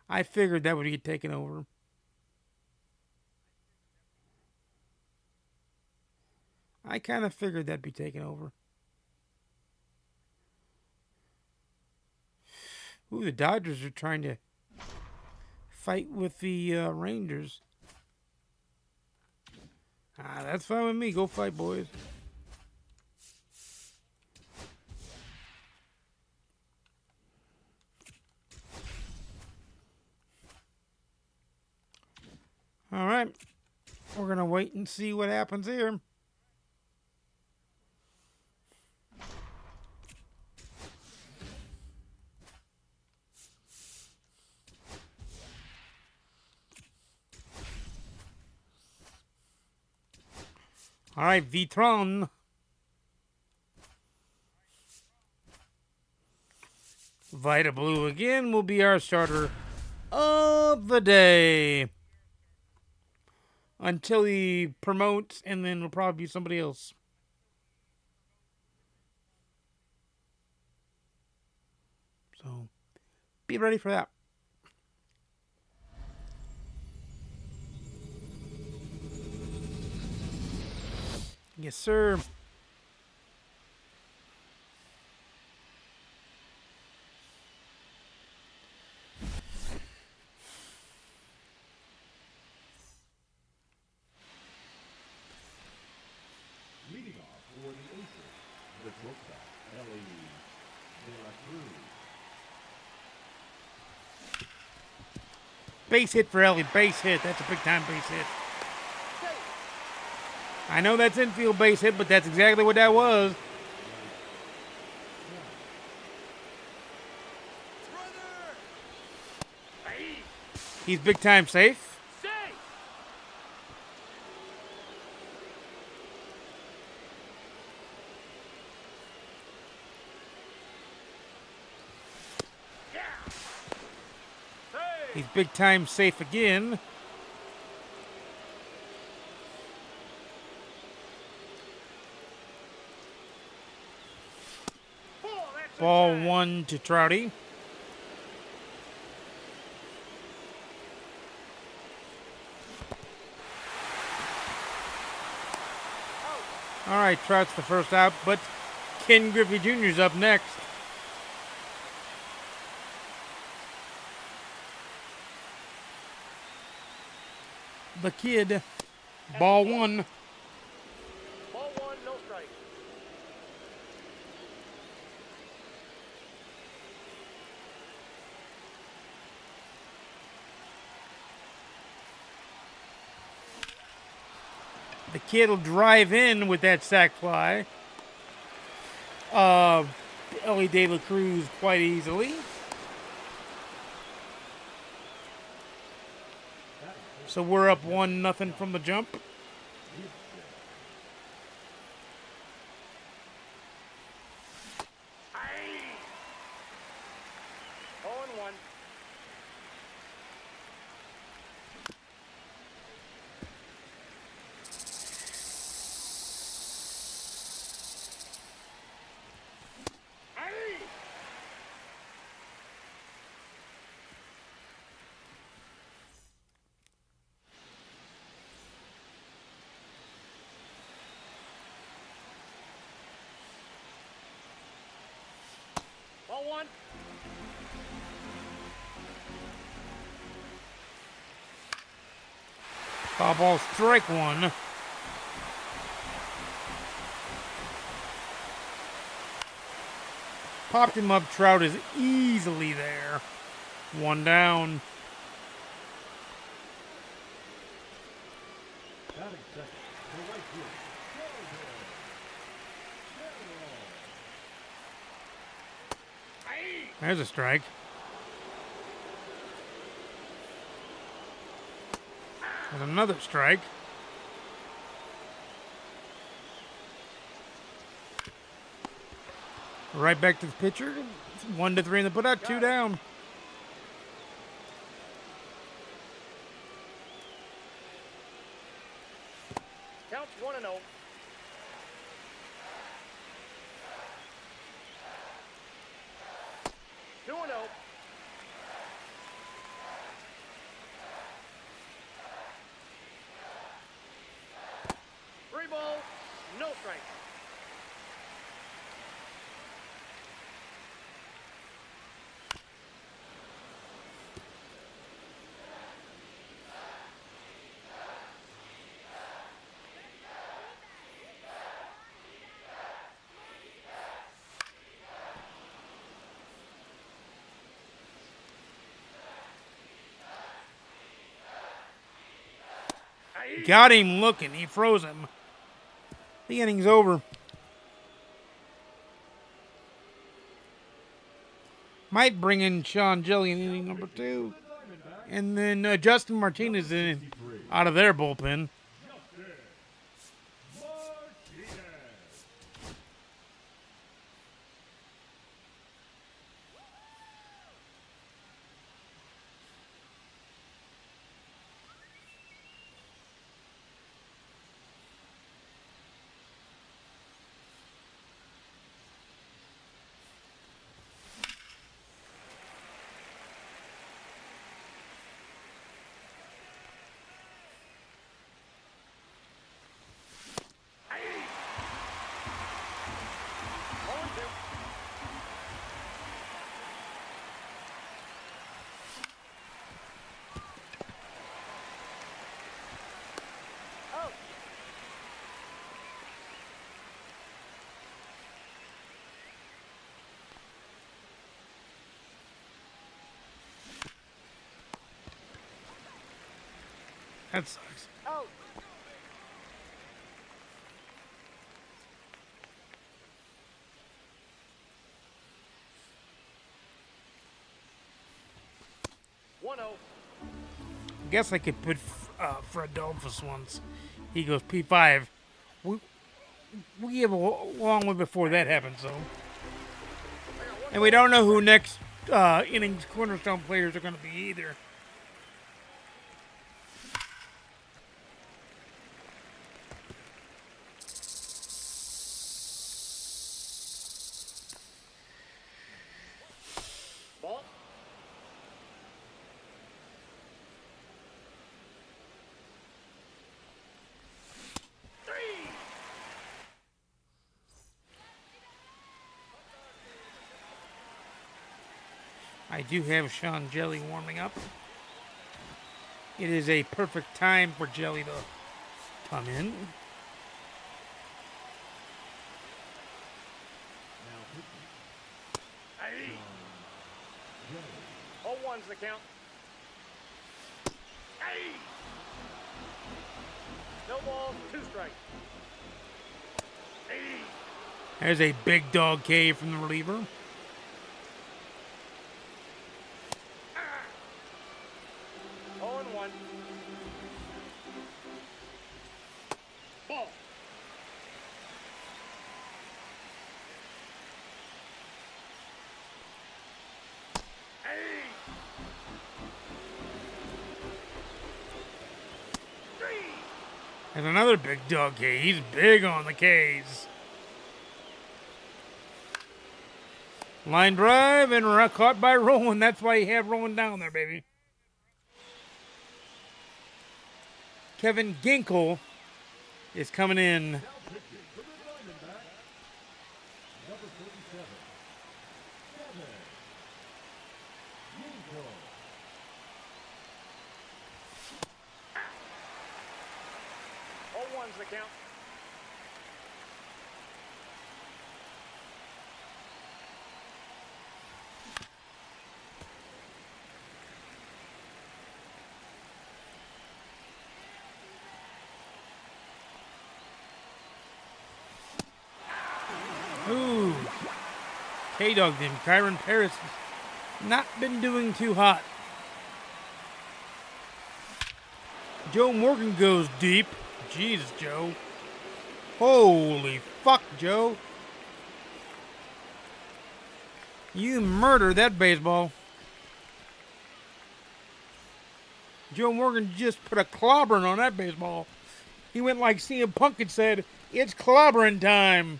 I figured that would get taken over. I kind of figured that'd be taken over. Ooh, the Dodgers are trying to fight with the Rangers. That's fine with me. Go fight, boys. All right. We're going to wait and see what happens here. All right, Vitron. Vita Blue again will be our starter of the day. Until he promotes, and then it'll probably be somebody else. So, be ready for that. Yes, sir. Leading off for the Aces, the shortstop, LFG. Base hit for Ellie. Base hit. That's a big time base hit. I know that's infield base hit, but that's exactly what that was. He's big time safe. He's big time safe again. Ball one to Trouty. All right, Trout's the first out, but Ken Griffey Jr.'s up next. The kid, ball one. Ball one, no strike. The kid will drive in with that sac fly. Ellie De La Cruz quite easily. So we're up 1-0 from the jump. Ball one. Foul ball, strike one. Popped him up. Trout is easily there. One down. Batting second, the right field, There's a strike. There's another strike. Right back to the pitcher. 1-3 in the putout, 2 down. Counts 1-0. Two and 0. Three balls, no strikes. Got him looking. He froze him. The inning's over. Might bring in Sean Jelly in inning number 2. And then Justin Martinez in out of their bullpen. That sucks. Out. One 0. Guess I could put Fred Dolphus once. He goes P5. We have a long way before that happens, though. And we don't know who next innings cornerstone players are going to be either. Ball. Three. I do have Sean Jelly warming up. It is a perfect time for Jelly to come in. Aye. 0-1's the count. Aye. No balls, 2 strikes. Aye. There's a big dog cave from the reliever. Oh and 1. Ball. Aye. 3. There's another big dog cave. He's big on the K's. Line drive and caught by Rowan. That's why you have Rowan down there, baby. Kevin Ginkle is coming in. now pitching for the Diamondbacks, number 37, Kevin 0-1's the count. Ooh. K-Dog him. Kyron Paris has not been doing too hot. Joe Morgan goes deep. Jesus, Joe. Holy fuck, Joe. You murdered that baseball. Joe Morgan just put a clobbering on that baseball. He went like CM Punk and said, "It's clobbering time."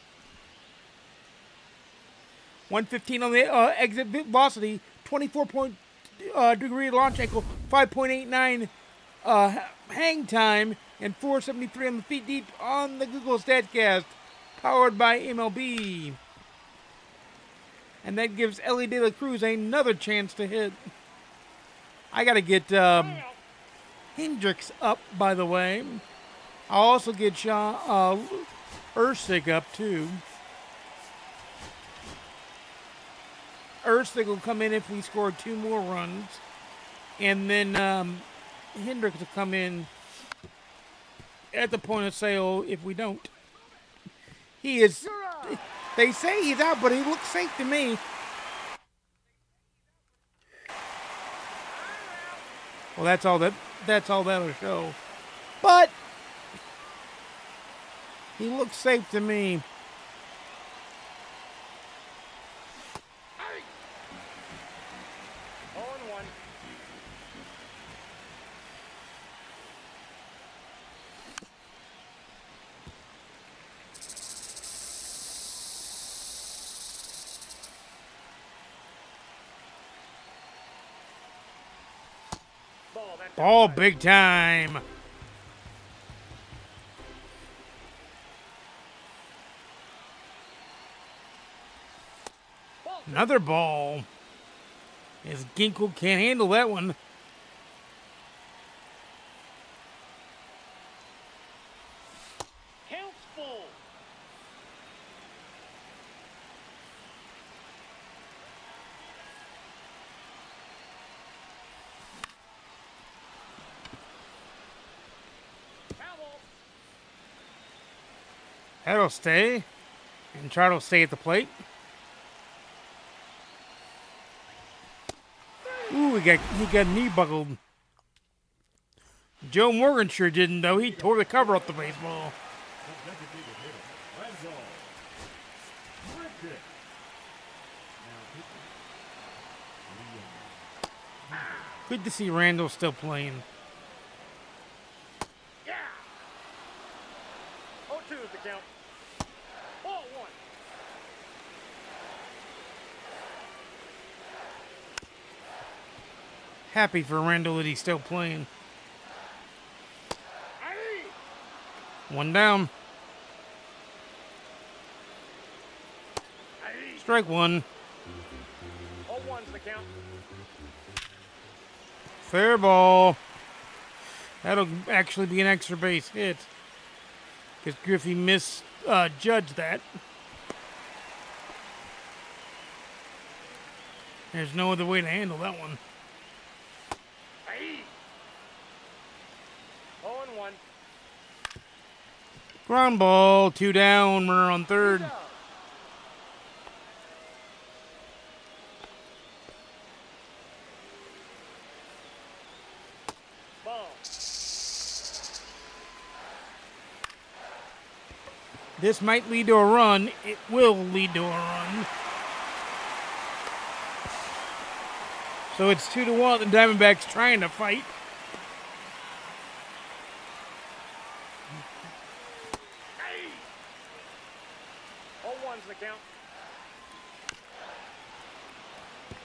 115 on the exit velocity, 24-degree launch angle, 5.89 hang time, and 473 on the feet deep on the Google StatCast, powered by MLB. And that gives Ellie De La Cruz another chance to hit. I got to get Hendricks up, by the way. I'll also get Ursig up, too. Ursig will come in if we score 2 more runs. And then Hendricks will come in at the point of sale if we don't. He is... They say he's out, but he looks safe to me. Well, that's all that'll show. But he looks safe to me. Ball big time. Another ball. As Ginkle can't handle that one. Count's full. That'll stay. And Trout will stay at the plate. Ooh, he got knee buckled. Joe Morgan sure didn't, though. He tore the cover off the baseball. Good to see Randall still playing. Yeah. 0-2 is the count. Ball 1. Happy for Randall that he's still playing. One down. Strike one. 0-1's the count. Fair ball. That'll actually be an extra base hit. Because Griffey misjudged that. There's no other way to handle that one. 0-1. Ground ball, 2 down, runner on third. Ball. This might lead to a run. It will lead to a run. So it's 2-1. The Diamondbacks trying to fight.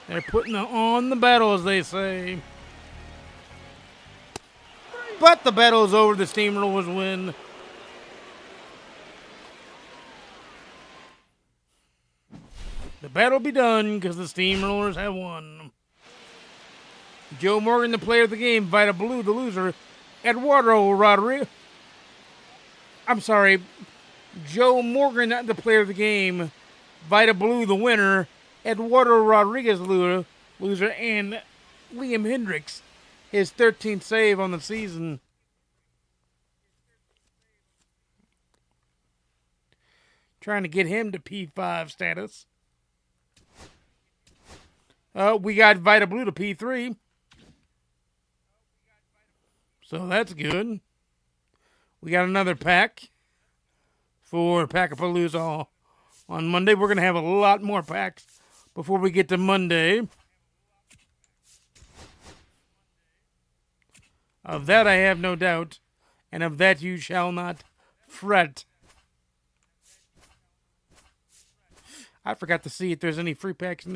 They're putting on the battle, as they say. But the battle is over. The Steamrollers win. The battle will be done because the Steamrollers have won. Joe Morgan, the player of the game. Vita Blue, the loser. Eduardo Rodriguez. I'm sorry. Joe Morgan, the player of the game. Vita Blue, the winner. Eduardo Rodriguez, the loser. And Liam Hendricks, his 13th save on the season. Trying to get him to P5 status. We got Vita Blue to P3. So that's good. We got another pack for Pack-a-Palooza on Monday. We're going to have a lot more packs before we get to Monday. Of that I have no doubt, and of that you shall not fret. I forgot to see if there's any free packs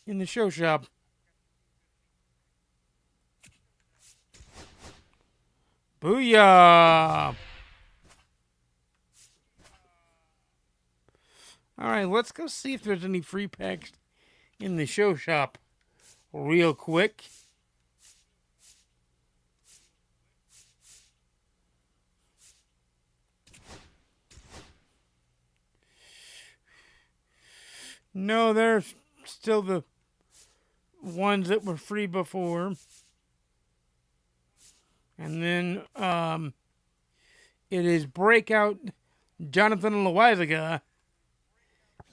in the show shop. Booyah! Alright, let's go see if there's any free packs in the show shop real quick. No, there's still the ones that were free before. And then it is Breakout Jonathan Loizaga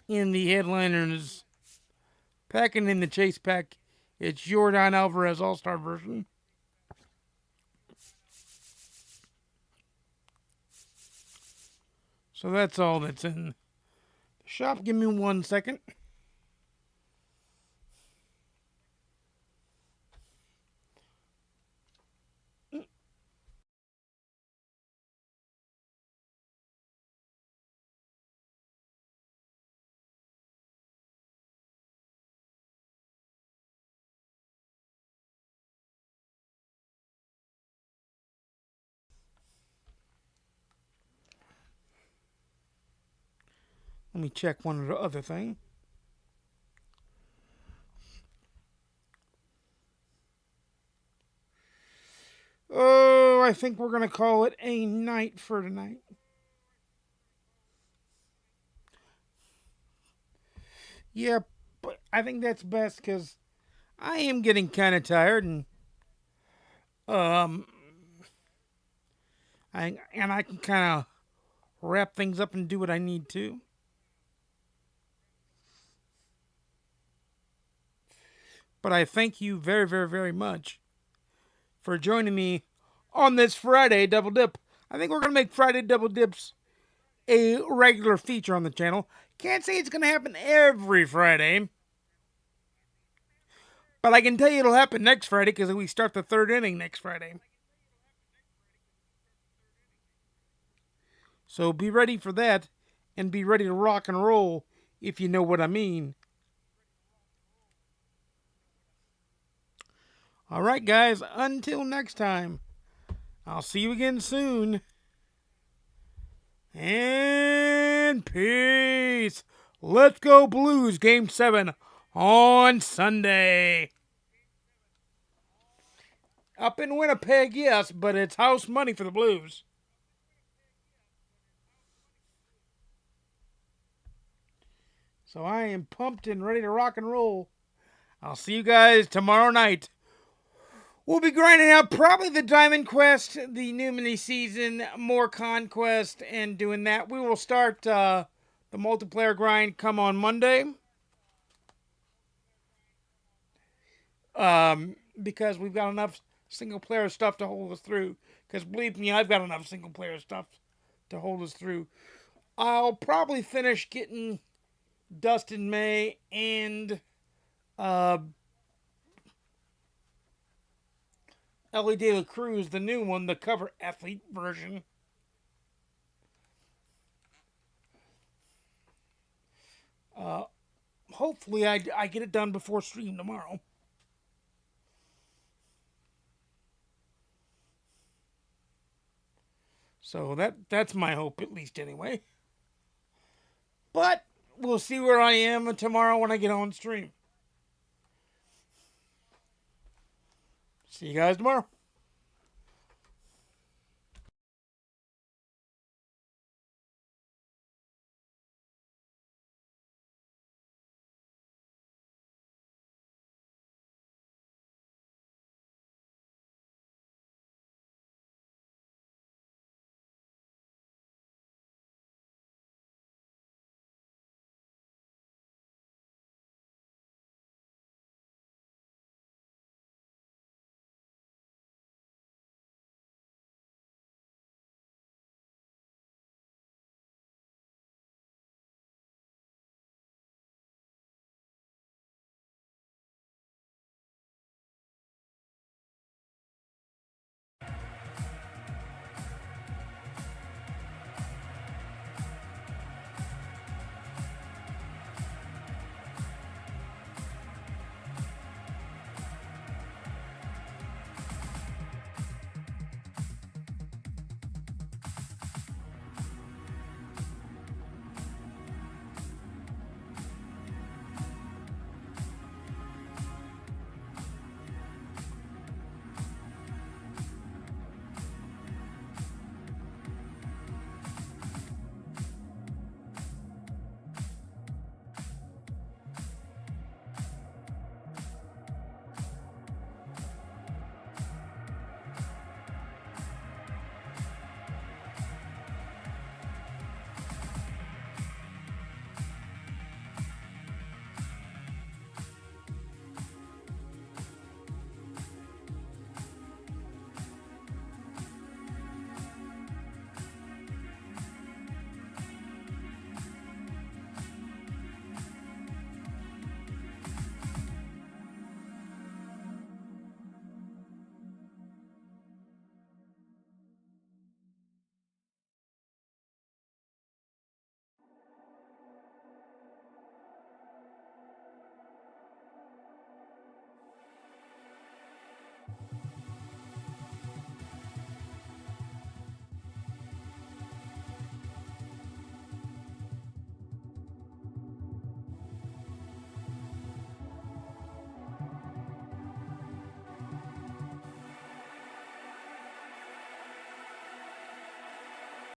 in the headliners. Packing in the chase pack, it's Jordan Alvarez All-Star version. So that's all that's in the shop. Give me 1 second. Let me check one of the other thing. Oh, I think we're going to call it a night for tonight. Yeah, but I think that's best because I am getting kind of tired and I can kind of wrap things up and do what I need to. But I thank you very, very, very much for joining me on this Friday Double Dip. I think we're going to make Friday Double Dips a regular feature on the channel. Can't say it's going to happen every Friday. But I can tell you it'll happen next Friday because we start the third inning next Friday. So be ready for that and be ready to rock and roll if you know what I mean. Alright guys, until next time, I'll see you again soon. And peace. Let's go Blues Game 7 on Sunday. Up in Winnipeg, yes, but it's house money for the Blues. So I am pumped and ready to rock and roll. I'll see you guys tomorrow night. We'll be grinding out probably the Diamond Quest, the new mini-season, more Conquest, and doing that. We will start the multiplayer grind come on Monday. Because we've got enough single-player stuff to hold us through. Because believe me, I've got enough single-player stuff to hold us through. I'll probably finish getting Dustin May and Ellie De La Cruz, the new one, the cover athlete version. Hopefully I get it done before stream tomorrow. So that's my hope, at least anyway. But we'll see where I am tomorrow when I get on stream. See you guys tomorrow.